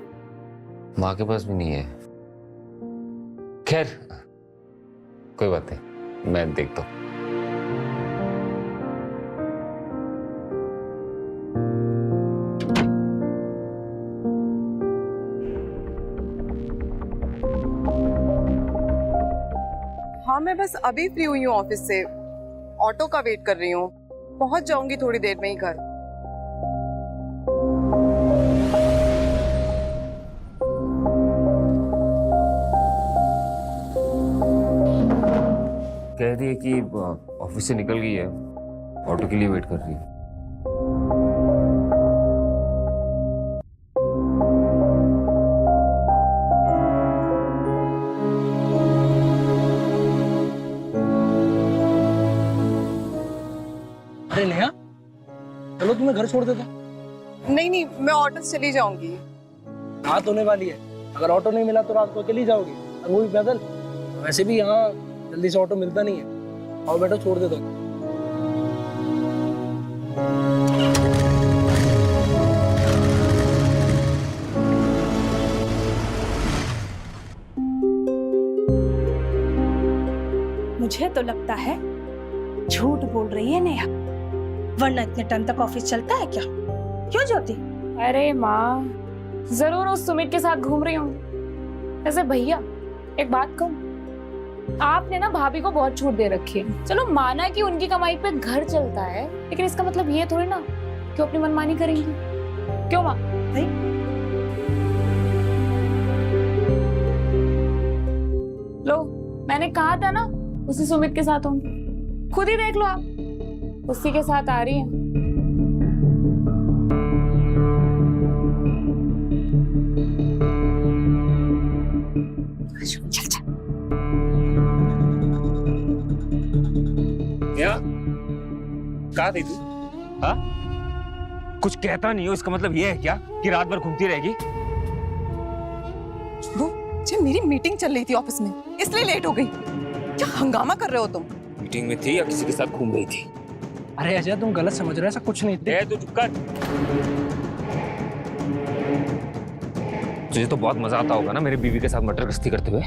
माँ के पास भी नहीं है। खैर कोई बात नहीं, मैं देखता हूँ। हाँ मैं बस अभी फ्री हुई हूँ ऑफिस से, ऑटो का वेट कर रही हूँ। पहुंच जाऊंगी थोड़ी देर में ही घर। कह रही है कि ऑफिस से निकल गई है, ऑटो के लिए वेट कर रही है। अरे नेहा, चलो तुम्हें घर छोड़ देता। नहीं नहीं, मैं ऑटो से चली जाऊंगी। रात होने वाली है, अगर ऑटो नहीं मिला तो रात को अकेली जाओगी, और वो भी पैदल। वैसे भी यहाँ जल्दी से ऑटो मिलता नहीं है। आओ बेटा, छोड़ देता हूँ। मुझे तो लगता है झूठ बोल रही है नेहा, वरना इतने टाइम तक ऑफिस चलता है क्या? क्यों ज्योति? अरे माँ, जरूर उस सुमित के साथ घूम रही हूँ। वैसे भैया एक बात कहूँ, आपने ना भाभी को बहुत छूट दे रखी है। चलो माना कि उनकी कमाई पे घर चलता है, लेकिन इसका मतलब ये थोड़ी ना कि वो अपनी मनमानी करेंगी। क्यों माँ? भाई लो, मैंने कहा था ना उसी सुमित के साथ होंगी, खुद ही देख लो आप, उसी के साथ आ रही है। चल चल। कहाँ थी तू? हाँ? कुछ कहता नहीं हो, इसका मतलब ये है क्या कि रात भर घूमती रहेगी? मेरी मीटिंग चल रही थी ऑफिस में, इसलिए लेट हो गई। क्या हंगामा कर रहे हो तुम? मीटिंग में थी या किसी के साथ घूम रही थी? अरे अजय, तुम गलत समझ रहे हो, ऐसा कुछ नहीं थी। तू चुप कर। तुझे तो बहुत मजा आता होगा ना मेरी बीवी के साथ मटर गश्ती करते हुए।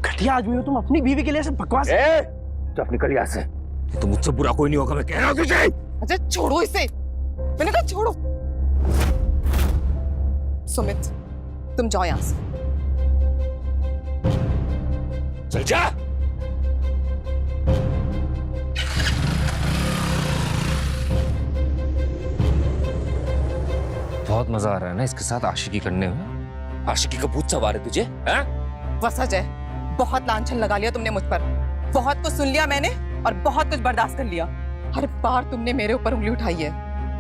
घटिया आदमी हो तुम, अपनी बीवी के लिए ऐसे बकवास। चुप निकल यहाँ से, तो मुझसे बुरा कोई नहीं होगा, मैं कह रहा हूँ तुझे। अच्छा छोड़ो इसे, मैंने कहा छोड़ो। सुमित तुम जाओ यहाँ से। चल जा। बहुत मजा आ रहा है ना इसके साथ आशिकी करने में? आशिकी का भूत सवार है तुझे? हैं? बस अजय, बहुत लांछन लगा लिया तुमने मुझ पर। बहुत कुछ सुन लिया मैंने और बहुत कुछ बर्दाश्त कर लिया। हर बार तुमने मेरे ऊपर उंगली उठाई है।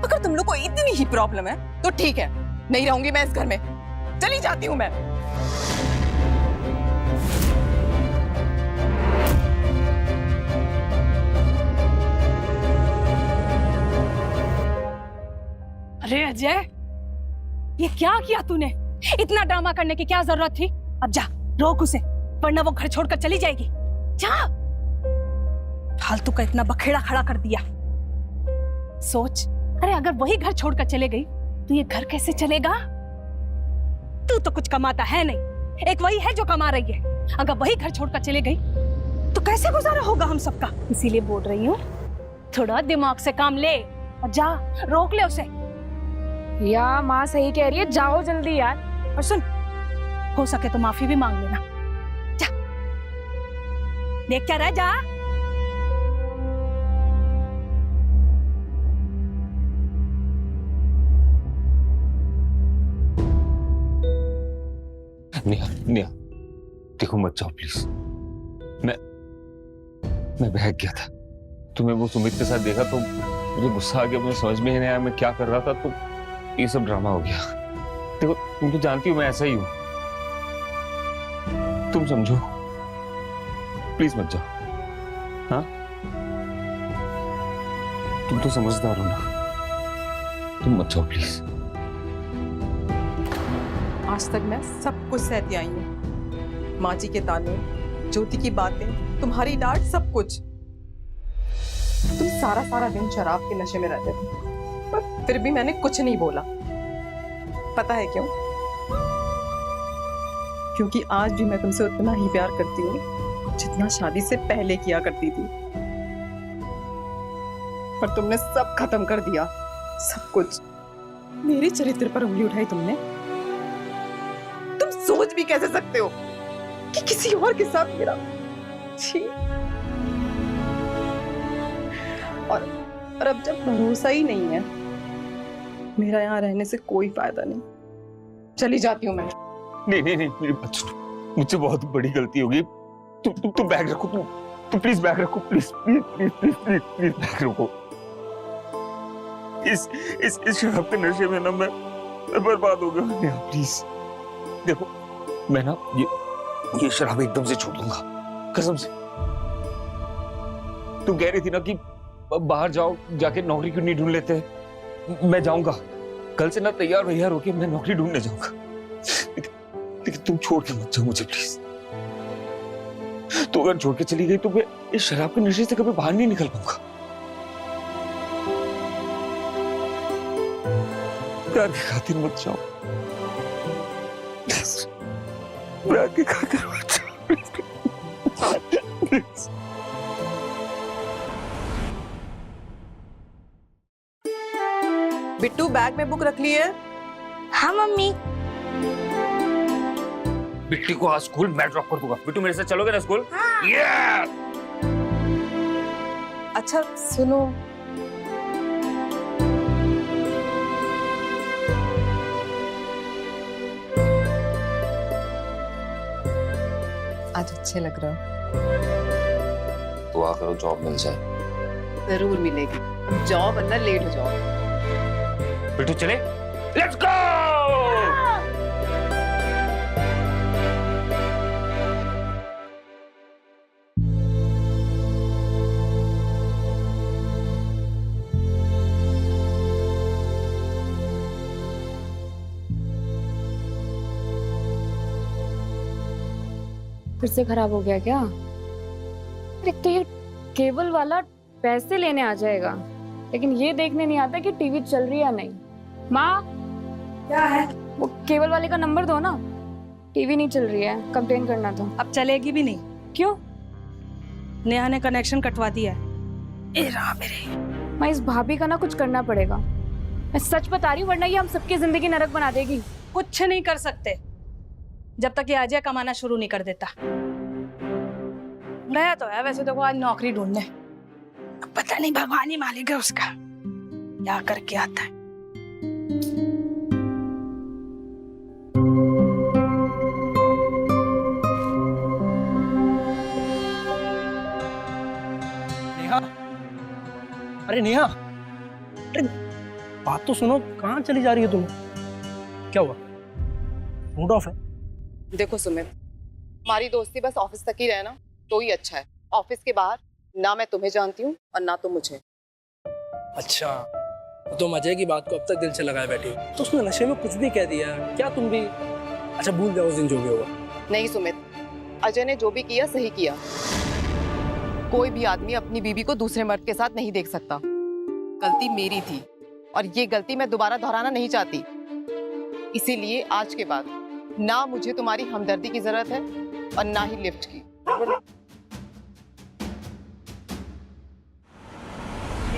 अगर तुम लोग को इतनी ही प्रॉब्लम है तो ठीक है, नहीं रहूंगी मैं इस घर में, चली जाती हूँ मैं। अरे अजय, ये क्या किया तूने? इतना ड्रामा करने की क्या जरूरत थी? अब जा, रोक उसे, वरना वो घर छोड़कर चली जाएगी। जा। फालतू का इतना बखेड़ा खड़ा कर दिया। सोच, अरे अगर वही घर छोड़कर चले गई तो ये घर कैसे चलेगा? तू तो कुछ कमाता है नहीं, एक वही है जो कमा रही है। अगर वही घर छोड़कर चले गई तो कैसे गुजारा होगा हम सबका? इसीलिए बोल रही हूँ, थोड़ा दिमाग से काम ले और जा, रोक ले उसे। या माँ सही कह रही है, जाओ जल्दी यार। और सुन, हो सके तो माफी भी मांग लेना। जा, देख क्या रह जा। नेहा, नेहा, देखो मत जाओ प्लीज। मैं बहक गया था। तुम्हें वो सुमित के साथ देखा तो मुझे गुस्सा आ गया, मुझे समझ में ही नहीं आया मैं क्या कर रहा था, तो ये सब ड्रामा हो गया। देखो तुम तो जानती हो मैं ऐसा ही हूं, तुम समझो, प्लीज मत जाओ। हाँ, तुम तो समझदार हो ना, तुम मत जाओ प्लीज। आज तक मैं सब कुछ सहती आई हूँ, माँ जी के ताने, ज्योति की बातें, तुम्हारी डांट, सब कुछ। तुम सारा दिन शराब के नशे में रहते थे, पर फिर भी मैंने कुछ नहीं बोला। पता है क्यों? क्योंकि आज भी मैं तुमसे उतना ही प्यार करती हूँ जितना शादी से पहले किया करती थी। पर तुमने सब खत्म कर दिया, सब कुछ। मेरे चरित्र पर उंगली उठाई तुमने। तुम सोच भी कैसे सकते हो कि किसी और के साथ मेरा? छी। और अब जब भरोसा ही नहीं है, मेरा यहाँ रहने से कोई फायदा नहीं। चली जाती हूँ मैं। नहीं मेरी बात सुनो, मुझसे बहुत बड़ी गलती होगी। तुम बैग रखो, तुम प्लीज बैग रखो, प्लीज बैग रखो। इस शराब के नशे में ना मैं बर्बाद हो गया। नेहा प्लीज देखो, मैं ना ये शराब एकदम से छोड़ दूंगा, कसम से। तुम कह रही थी ना कि बाहर जाओ, जाके नौकरी क्यों नहीं ढूंढ लेते? मैं जाऊंगा कल से ना, तैयार होके मैं नौकरी ढूंढने जाऊंगा। लेकिन तुम छोड़ के मत जाओ मुझे प्लीज। तो अगर छोड़ के चली गई तो मैं इस शराब के नशे से कभी बाहर नहीं निकल पाऊंगा। प्यार की खातिर मत जाओ, प्यार की खातिर मत जाओ प्लीज। बिट्टू, बैग में बुक रख ली है? हाँ मम्मी। बिट्टी को आज स्कूल मैं ड्रॉप कर दूंगा। बिट्टू मेरे साथ चलोगे ना स्कूल? हाँ। yeah! अच्छा सुनो, आज अच्छे लग रहे हो। दुआ करो जॉब मिल जाए। जरूर मिलेगी, जॉब अंदर लेट हो जाओ। बिट्टू चले, लेट्स गो। फिर से खराब हो गया क्या? एक तो ये केबल वाला पैसे लेने आ जाएगा, लेकिन ये देखने नहीं आता कि टीवी चल रही है या नहीं। माँ, क्या है? वो केबल वाले का नंबर दो ना, टीवी नहीं चल रही है, कंप्लेन करना था। अब चलेगी भी नहीं। क्यों? नेहा ने कनेक्शन कटवा दिया है। ए रहा मेरे। माँ, इस भाभी का ना कुछ करना पड़ेगा। मैं सच बता रही हूँ, वरना ये हम सबकी जिंदगी नरक बना देगी। कुछ नहीं कर सकते जब तक ये अजय कमाना शुरू नहीं कर देता। गया तो है वैसे तो वो आज नौकरी ढूंढने, अब पता नहीं भगवान ही मालिक है उसका, क्या करके आता है। नेहा, अरे नेहा, अरे बात तो सुनो, कहाँ चली जा रही हो तुम? क्या हुआ? मूड ऑफ है? देखो सुमित, हमारी दोस्ती बस ऑफिस तक ही रहे ना तो ही अच्छा है। ऑफिस के बाहर ना मैं तुम्हें जानती हूँ और ना तुम मुझे। अच्छा, तुम अजय की बात को अब तक दिल से लगाए बैठी हो, तो उसने नशे में कुछ भी कह दिया, क्या तुम भी? अच्छा भूल जाओ उस दिन जो भी होगा। नहीं सुमित, अजय ने जो भी किया सही किया। कोई भी आदमी अपनी बीवी को दूसरे मर्द के साथ नहीं देख सकता। गलती मेरी थी और ये गलती मैं दोबारा दोहराना नहीं चाहती। इसीलिए आज के बाद ना मुझे तुम्हारी हमदर्दी की जरूरत है और ना ही लिफ्ट की।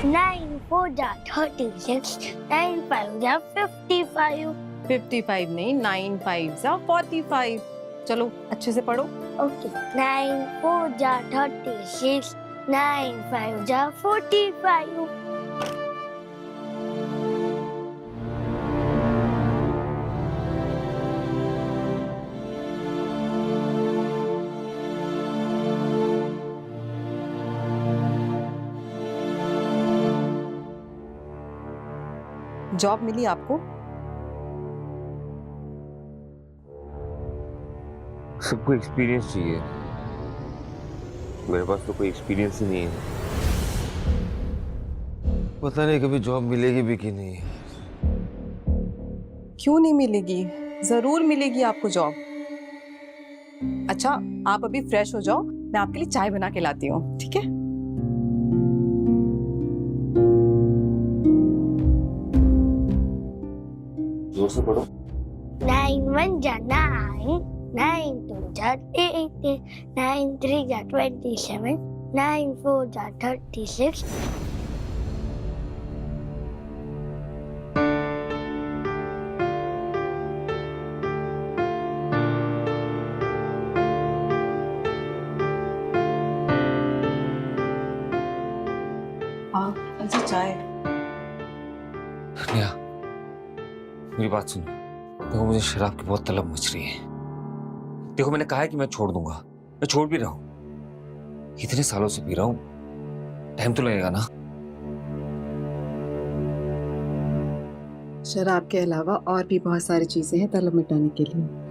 9 4 जा 36, 9 5 जा 55। 55 नहीं, 9 5 जा 45। चलो अच्छे से पढ़ो। ओके, 9 4 जा 36, 9 5 जा 45। जॉब मिली आपको? सबको एक्सपीरियंस चाहिए, मेरे पास तो कोई एक्सपीरियंस ही नहीं है। पता नहीं कभी जॉब मिलेगी भी कि नहीं। क्यों नहीं मिलेगी? जरूर मिलेगी आपको जॉब। अच्छा आप अभी फ्रेश हो जाओ, मैं आपके लिए चाय बना के लाती हूँ, ठीक है? जोर से पढ़ो। 9 1 जा 9, 9 2 जा 18, 9 3 जा 27, 9 4 जा 36। अच्छा चाय। नेहा, मेरी बात सुनो। देखो मुझे शराब की बहुत तलब मच रही है। देखो मैंने कहा है कि मैं छोड़ दूंगा, मैं छोड़ भी रहा हूं। इतने सालों से पी रहा हूं, टाइम तो लगेगा ना। शराब के अलावा और भी बहुत सारी चीजें हैं तलब मिटाने के लिए।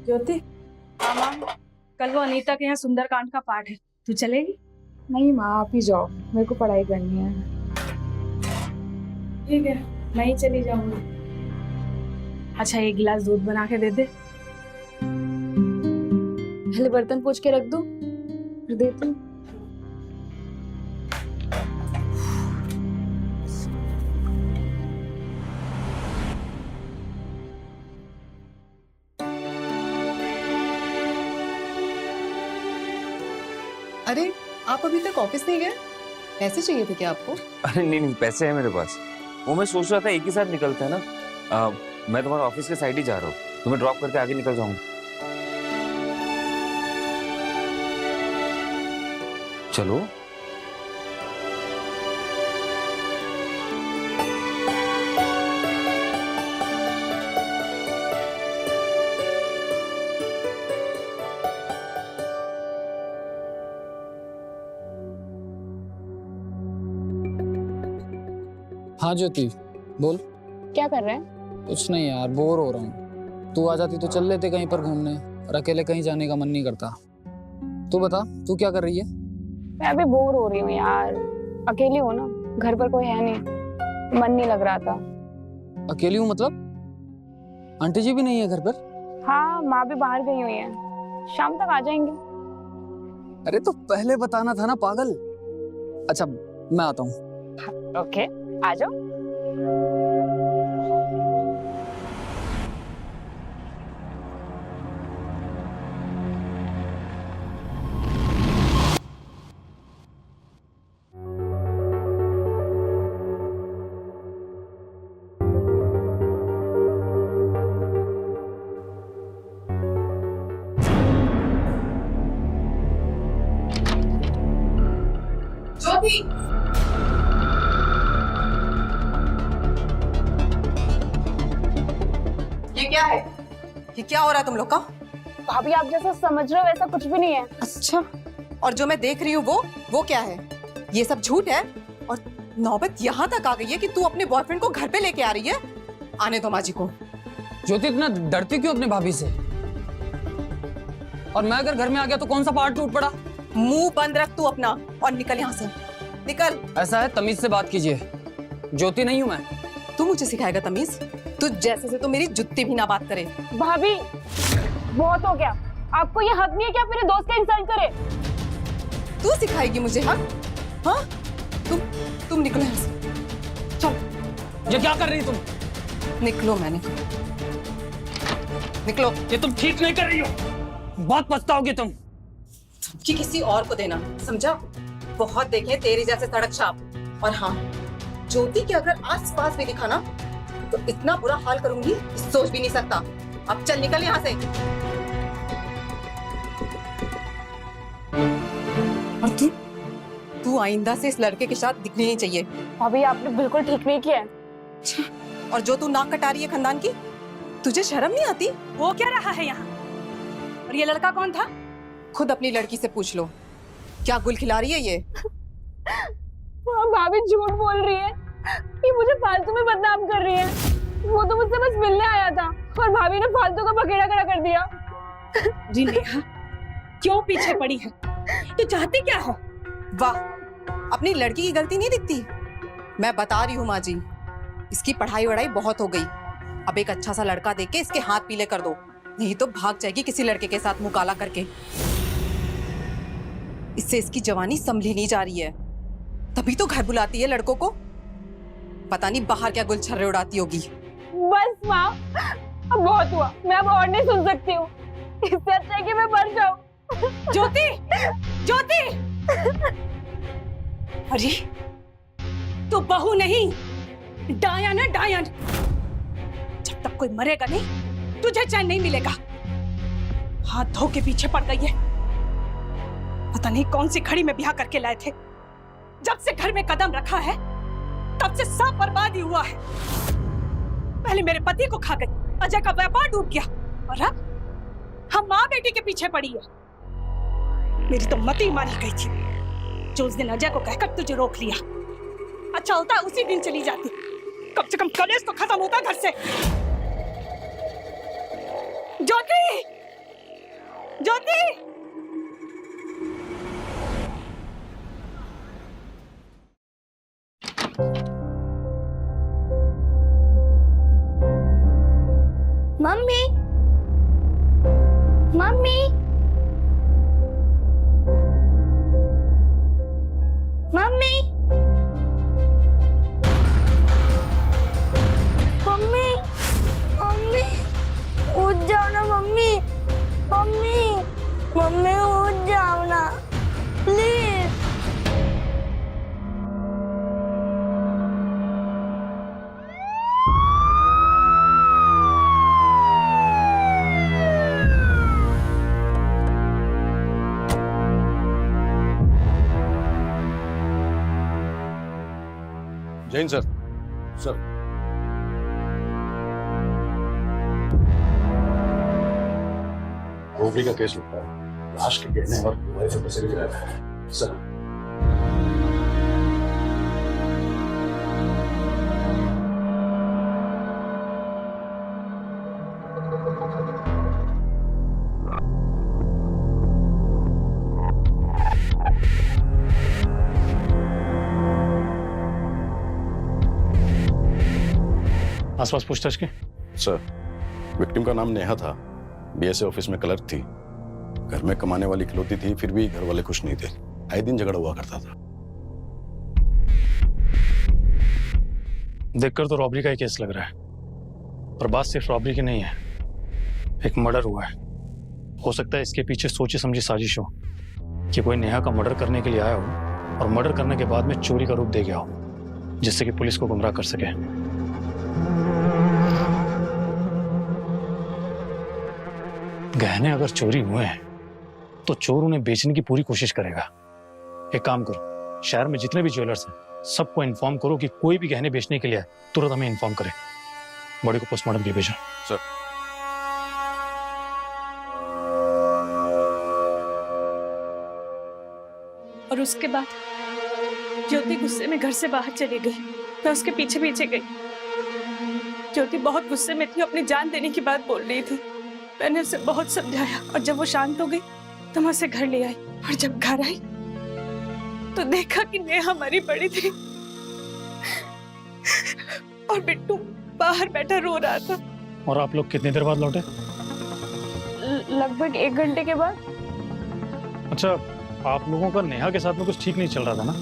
ज्योति, मामा कल वो अनीता के यहाँ सुंदरकांड का पाठ है, तू चलेगी? नहीं माँ, आप ही जाओ, मेरे को पढ़ाई करनी है। ठीक है, मैं ही चली जाऊंगी। अच्छा एक गिलास दूध बना के दे दे। पहले बर्तन पोंछ के रख दो, फिर देती हूँ। अरे आप अभी तक ऑफिस नहीं गए? पैसे चाहिए थे क्या आपको? अरे नहीं नहीं, पैसे हैं मेरे पास। वो मैं सोच रहा था एक ही साथ निकलते हैं ना। मैं तुम्हारे ऑफिस के साइड ही जा रहा हूँ, तुम्हें ड्रॉप करके आगे निकल जाऊंगा। चलो। हाँ ज्योति बोल। क्या कर रहे हैं? कुछ नहीं यार, बोर हो रहा हूँ। तू आ जाती तो चल लेते कहीं पर घूमने, और अकेले कहीं जाने का मन नहीं करता। तू बता, तू क्या कर रही है? मैं अभी बोर हो रही हूँ यार, अकेली हो ना, घर पर कोई है नहीं, मन नहीं लग रहा था। अकेली हूँ मतलब? आंटी जी भी नहीं है घर पर? हाँ, माँ भी बाहर गई हुई है, शाम तक आ जाएंगे। अरे तो पहले बताना था ना पागल। अच्छा मैं आता हूँ। ओके, आ जाओ। ज्योति, ये क्या है? ये क्या हो रहा है तुम लोग का? भाभी आप जैसा समझ रहे हो वैसा कुछ भी नहीं है। अच्छा, और जो मैं देख रही हूँ वो क्या है? ये सब झूठ है और नौबत यहाँ तक आ गई है कि तू अपने बॉयफ्रेंड को घर पे लेके आ रही है। आने दो माँ जी को। ज्योति इतना डरती क्यों अपने भाभी से? और मैं अगर घर में आ गया तो कौन सा पहाड़ टूट पड़ा? मुंह बंद रख तू अपना और निकल यहाँ से, निकल। ऐसा है, तमीज से बात कीजिए। ज्योति नहीं हूँ मैं। तू मुझे सिखाएगा तमीज? तू जैसे से तो मेरी जुत्ती भी ना बात करे। भाभी बहुत हो गया, आपको ये हक नहीं है कि आप मेरे दोस्त का इंसल्ट करें। तू सिखाएगी मुझे? हाँ, तुम निकलो यहाँ से। चल। ये क्या कर रही तुम? निकलो, मैंने निकलो। ये तुम ठीक नहीं कर रही हो, बहुत पछताओगी तुम। कि किसी और को देना, समझा? बहुत देखे तेरी जैसे सड़क छाप। और हाँ, ज्योति के अगर आस पास भी दिखा ना तो इतना बुरा हाल करूंगी सोच भी नहीं सकता। अब चल निकल यहाँ से। और तू आइंदा से इस लड़के के साथ दिखनी नहीं चाहिए। भाभी आपने बिल्कुल ठीक नहीं किया है। और जो तू नाक कटा रही है खानदान की, तुझे शर्म नहीं आती? वो क्या रहा है यहाँ? और ये लड़का कौन था? खुद अपनी लड़की से पूछ लो, क्या गुल खिला रही है ये? भाभी झूठ बोल रही है, ये मुझे फालतू में बदनाम कर रही है। वो तो मुझसे बस मिलने आया था और भाभी ने फालतू का पकेड़ा खड़ा कर दिया। जी नेहा, क्यों पीछे पड़ी है? तू चाहती क्या है? वाह, अपनी लड़की की गलती नहीं दिखती? मैं बता रही हूँ माँ जी, इसकी पढ़ाई वढ़ाई बहुत हो गई। अब एक अच्छा सा लड़का देख के इसके हाथ पीले कर दो, नहीं तो भाग जाएगी किसी लड़के के साथ मुंह काला करके। इससे इसकी जवानी संभली नहीं जा रही है, तभी तो घर बुलाती है लड़कों को। पता नहीं बाहर क्या गुलछर्रे उड़ाती होगी। बस माँ, अब बहुत हुआ, मैं अब और नहीं सुन सकती हूँ। इससे अच्छा है कि मैं मर जाऊँ। ज्योति, ज्योति! अरे तू बहू नहीं, डायन है, डायन। जब तक कोई मरेगा नहीं तुझे चैन नहीं मिलेगा। हाथ धो के पीछे पड़ गई है। पता नहीं कौन सी घड़ी में ब्याह करके लाए थे। जब से घर में कदम रखा है तब से सब बर्बाद ही हुआ है। पहले मेरे पति को खा गई, अजय का व्यापार डूब गया, और अब हम माँ बेटी के पीछे पड़ी है। मेरी तो मती मारी गई थी जो उस दिन अजय को कहकर तुझे रोक लिया। अच्छा होता उसी दिन चली जाती, कम से कम कलेश तो खत्म होता घर से। Jyoti, Jyoti! Mummy, mummy, mummy, mummy, mummy, उठ जाओ ना मम्मी, मम्मी, मम्मी उठ जाओ ना please. Jain sir, sir robbery का केस उठा है, लाश के गिरने और मोबाइल से पैसे गिरा है सर। आसपास पूछताछ की? सर, विक्टिम का नाम नेहा था, बीएसए ऑफिस में क्लर्क थी, घर में कमाने वाली इकलौती थी, फिर भी घर वाले खुश नहीं थे, आए दिन झगड़ा हुआ करता था। देखकर तो रॉबरी का ही केस लग रहा है, पर बात सिर्फ रॉबरी की नहीं है, एक मर्डर हुआ है। हो सकता है इसके पीछे सोची समझी साजिश हो कि कोई नेहा का मर्डर करने के लिए आया हो और मर्डर करने के बाद में चोरी का रूप दे गया हो, जिससे कि पुलिस को गुमराह कर सके। गहने अगर चोरी हुए हैं तो चोर उन्हें बेचने की पूरी कोशिश करेगा। एक काम करो, शहर में जितने भी ज्वेलर्स हैं सबको इन्फॉर्म करो कि कोई भी गहने बेचने के लिए आए तुरंत हमें इन्फॉर्म करे। बॉडी को पोस्टमार्टम के लिए भेजो। सर। और उसके बाद ज्योति गुस्से में घर से बाहर चली गई। मैं उसके पीछे पीछे गई। ज्योति बहुत गुस्से में थी, अपनी जान देने की बात बोल रही थी। मैंने उसे बहुत समझाया और जब वो शांत हो गई तो मैं उसे घर ले आई। और जब घर आई तो देखा कि नेहा मरी पड़ी थी और बिट्टू बाहर बैठा रो रहा था। और आप लोग कितनी देर बाद लौटे? लगभग 1 घंटे के बाद। अच्छा, आप लोगों का नेहा के साथ में कुछ ठीक नहीं चल रहा था ना?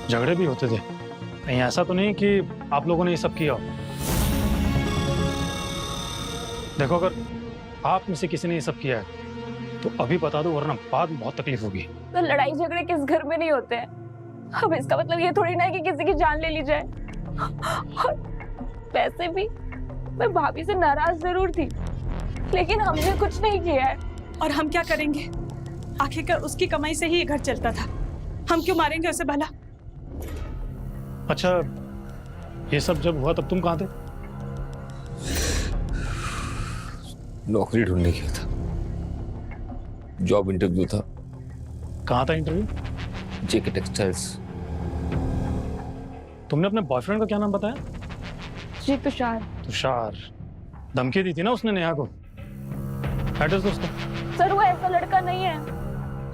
झगड़े भी होते थे कहीं? ऐसा तो नहीं कि आप लोगों ने ये सब किया हो? देखो, अगर आप में से किसी ने ये सब किया है तो अभी बता दो, वरना बाद में बहुत तकलीफ होगी। तो लड़ाई झगड़े किस घर में नहीं होते हैं? अब इसका मतलब ये थोड़ी ना है कि किसी की जान ले ली जाए। और वैसे भी मैं भाभी से नाराज जरूर थी, लेकिन हमने कुछ नहीं किया है। और हम क्या करेंगे? आखिरकार उसकी कमाई से ही ये घर चलता था। हम क्यों मारेंगे उसे भला? अच्छा, ये सब जब हुआ तब तुम कहाँ थे? नौकरी ढूंढने गया था, जॉब इंटरव्यू था। कहाँ था इंटरव्यू? जेके टेक्सटाइल्स। तुमने अपने बॉयफ्रेंड का क्या नाम बताया? जी, तुषार। तुषार। धमकी दी थी ना उसने नेहा को? एड्रेस दोस्तों। सर, वो ऐसा लड़का नहीं है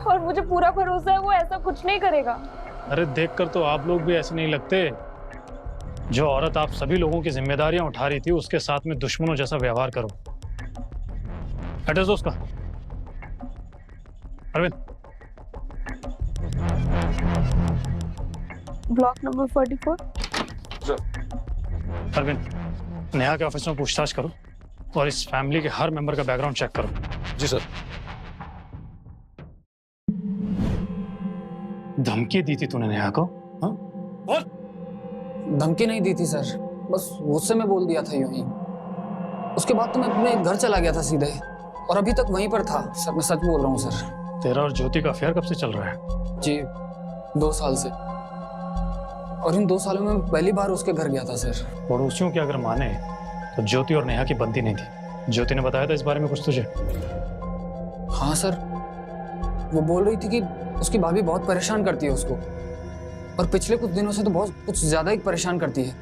और मुझे पूरा भरोसा है वो ऐसा कुछ नहीं करेगा। अरे देखकर तो आप लोग भी ऐसे नहीं लगते। जो औरत आप सभी लोगों की जिम्मेदारियां उठा रही थी, उसके साथ में दुश्मनों जैसा व्यवहार करो। एड्रेस दो उसका। अरविंद। Block number 44। अरविंद, नेहा के ऑफिस में पूछताछ करो और इस फैमिली के हर मेंबर का बैकग्राउंड चेक करो। जी सर। धमकी दी थी तूने नेहा को? हाँ? धमकी नहीं दी थी सर, बस गुस्से में बोल दिया था यूं ही। उसके बाद तो मैं अपने घर चला गया था सीधे, और अभी तक वहीं पर था सर। मैं सच बोल रहा हूँ सर। तेरा और ज्योति का अफेयर कब से चल रहा है? जी, 2 साल से। और इन 2 सालों में मैं पहली बार उसके घर गया था सर। पड़ोसियों की अगर माने तो ज्योति और नेहा की बनती नहीं थी। ज्योति ने बताया था इस बारे में कुछ तुझे? हाँ सर, वो बोल रही थी कि उसकी भाभी बहुत परेशान करती है उसको, और पिछले कुछ दिनों से तो बहुत कुछ ज्यादा ही परेशान करती है।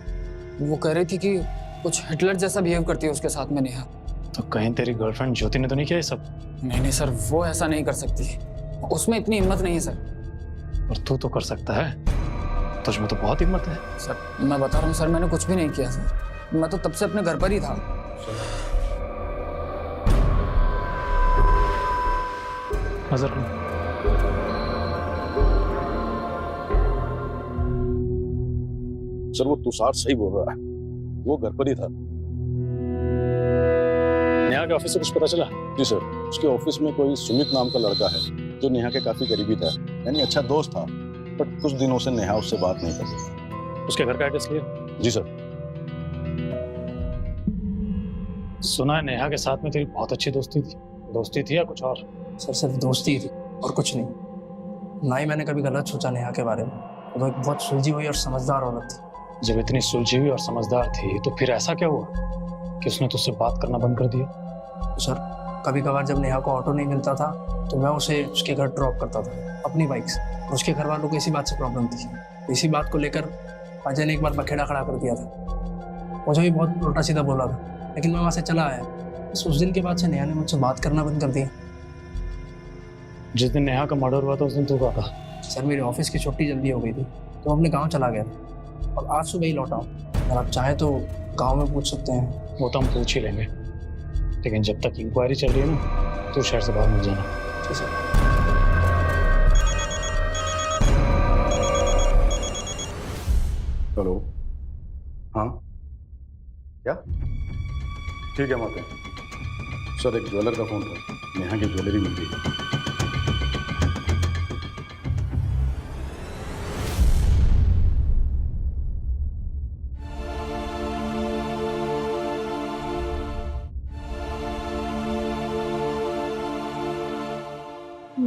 वो कह रही थी कि कुछ हिटलर जैसा बिहेव करती है उसके साथ में नेहा। तो कहीं तेरी गर्लफ्रेंड ज्योति ने तो नहीं किया ये सब? नहीं सर, वो ऐसा नहीं कर सकती, उसमें इतनी हिम्मत नहीं है सर। और तू तो कर सकता है, तुझमें तो बहुत हिम्मत है। सर मैं बता रहा हूँ सर, मैंने कुछ भी नहीं किया सर। मैं तो तब से अपने घर पर ही था। नजर सर, वो तुषार सही बोल रहा है, वो घर पर ही था। नेहा के ऑफिस से कुछ पता चला? जी सर, उसके ऑफिस में कोई सुमित नाम का लड़का है जो नेहा के काफी करीबी था, यानी अच्छा दोस्त था, बट कुछ दिनों से नेहा उससे बात नहीं करती। उसके घर का एड्रेस लिया? जी सर। सुना है नेहा के साथ में तेरी बहुत अच्छी दोस्ती थी। दोस्ती थी या कुछ और? सर सिर्फ दोस्ती ही थी और कुछ नहीं। ना ही मैंने कभी गलत सोचा नेहा के बारे में। वो एक बहुत सुलझी हुई और समझदार औरत थी। जब इतनी सुलझी हुई और समझदार थी तो फिर ऐसा क्या हुआ कि उसने तुझसे बात करना बंद कर दिया? तो सर, कभी कभार जब नेहा को ऑटो नहीं मिलता था तो मैं उसे उसके घर ड्रॉप करता था अपनी बाइक से। और उसके घर वालों को इसी बात से प्रॉब्लम थी। इसी बात को लेकर अजय ने एक बार बखेड़ा खड़ा कर दिया था। मुझे भी बहुत उल्टा सीधा बोला था, लेकिन मैं वहाँ से चला आया। बस उस दिन के बाद से नेहा ने मुझसे बात करना बंद कर दिया। जिस दिन नेहा का मर्डर हुआ था उस दिन तू कहा था? सर, मेरी ऑफिस की छुट्टी जल्दी हो गई थी तो अपने गांव चला गया था और आज सुबह ही लौटा हूँ। अगर आप चाहें तो गांव में पूछ सकते हैं। वो तो हम पूछ ही लेंगे, लेकिन जब तक इंक्वायरी चल रही है ना, तो शहर से बाहर मत जाना। जी सर। हेलो। हाँ क्या? ठीक है माते। सर एक ज्वेलर का फोन था, नेहा की ज्वेलरी मिल गई है।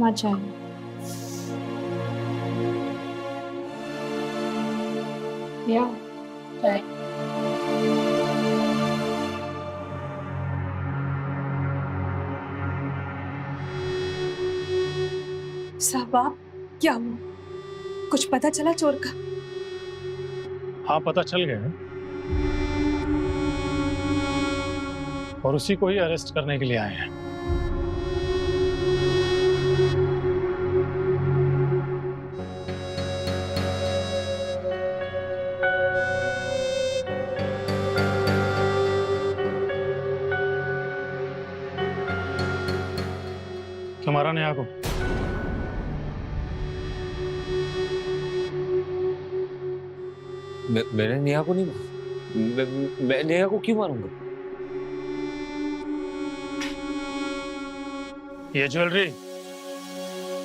मजा या साहब आप क्या हुआ? कुछ पता चला चोर का? हाँ पता चल गया है, और उसी को ही अरेस्ट करने के लिए आए हैं। क्यों मारा नेहा को? मैंने नेहा को नहीं मारा। मैं नेहा को क्यों मारूंगा? ये ज्वेलरी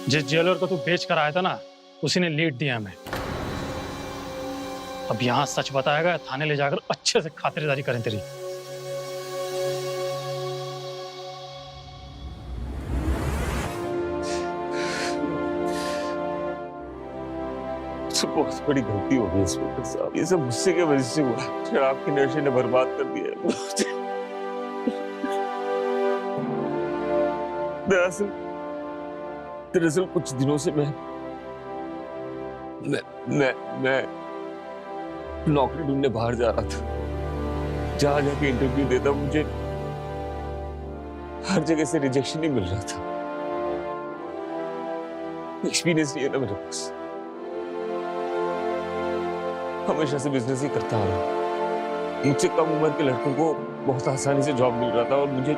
जिस ज्वेलर को तू बेच कर आया था ना, उसी ने लीड दिया हमें। अब यहां सच बताएगा, थाने ले जाकर अच्छे से खातिरदारी करें तेरी। बहुत बड़ी गलती हो गई इंस्पेक्टर साहब। ये सब मुझसे की वजह से हुआ। शराब के नशे ने बर्बाद कर दिया है मुझे। दरअसल कुछ दिनों से मैं नौकरी ढूंढने बाहर जा रहा था। जहां जाके इंटरव्यू देता मुझे हर जगह से रिजेक्शन ही मिल रहा था। एक्सपीरियंस नहीं है ना मेरे पास। हमेशा से बिजनेस ही करता आ रहा। मुझसे कम उम्र के लड़कों को बहुत आसानी से जॉब मिल रहा था, और मुझे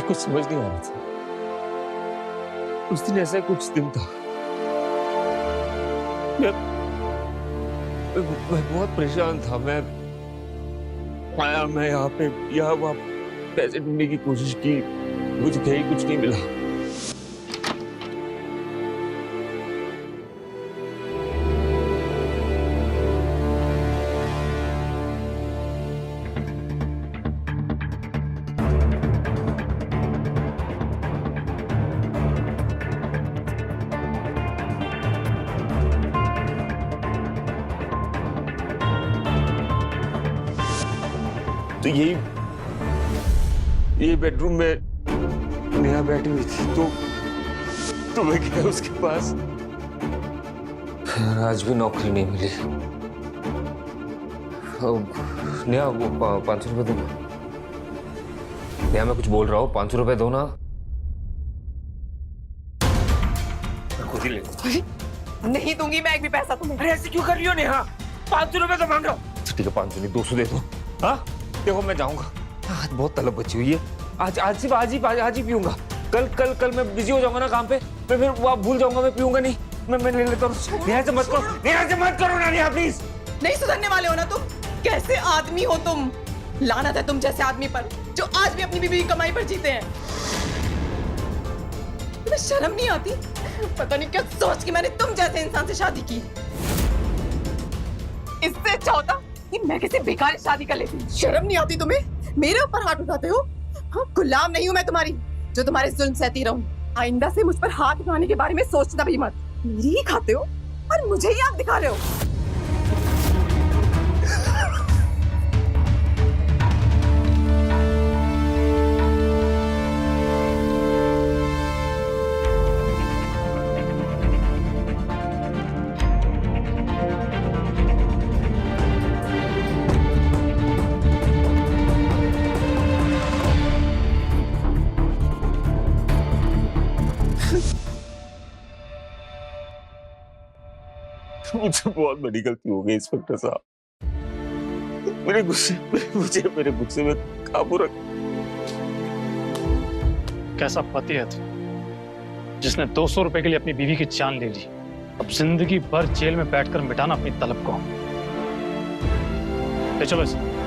कुछ समझ नहीं आ रहा था। उस दिन ऐसा कुछ दिन था, मैं बहुत परेशान था। मैं आया, मैं यहाँ वहाँ पैसे ढूंढने की कोशिश की, मुझे कहीं कुछ नहीं मिला। तो यही बेडरूम में नेहा बैठी हुई थी, तो मैं गया उसके पास। आज भी नौकरी नहीं मिली। नेहा वो 500 रुपए दो। नेहा मैं कुछ बोल रहा हूँ, 500 रुपए दो ना। खुद ही ले लो। नहीं दूंगी मैं एक भी पैसा तुम्हें। अरे ऐसे क्यों कर रही हो नेहा? 500 रुपए तो मांग रहा हूँ। ठीक है 500 नहीं 200 दे दो। हाँ देखो मैं जाऊंगा, आज बहुत तलब बची हुई है। आज ही पीऊंगा। कल मैं बिजी हो जाऊंगा ना काम पे, मैं फिर वो भूल जाऊंगा, मैं पीऊंगा नहीं। मैं ले लेता हूँ। नेहा से मत करो ना नेहा प्लीज। नहीं सुधरने वाले हो ना तुम? कैसे आदमी हो तुम? लानत है तुम जैसे आदमी पर, जो आज भी अपनी बीवी की कमाई पर जीते हैं। तुम्हें शर्म नहीं आती? पता नहीं क्या सोच के मैंने तुम जैसे इंसान से शादी की। इससे अच्छा होता कि मैं किसी भिखारी से शादी कर लेती। शर्म नहीं आती तुम्हें? मेरे ऊपर हाथ उठाते हो? हाँ, गुलाम नहीं हूं मैं तुम्हारी, जो तुम्हारे जुल्म सहती रहूं। आइंदा से मुझ पर हाथ उठाने के बारे में सोचना भी मत। मेरी ही खाते हो और मुझे ही आग दिखा रहे हो। मुझसे बहुत बड़ी गलती हो गई इंस्पेक्टर साहब। मेरे गुस्से में काबू रख। कैसा पति है तू, जिसने 200 रुपए के लिए अपनी बीवी की जान ले ली? अब जिंदगी भर जेल में बैठकर मिटाना अपनी तलब को। ले चलो इसे।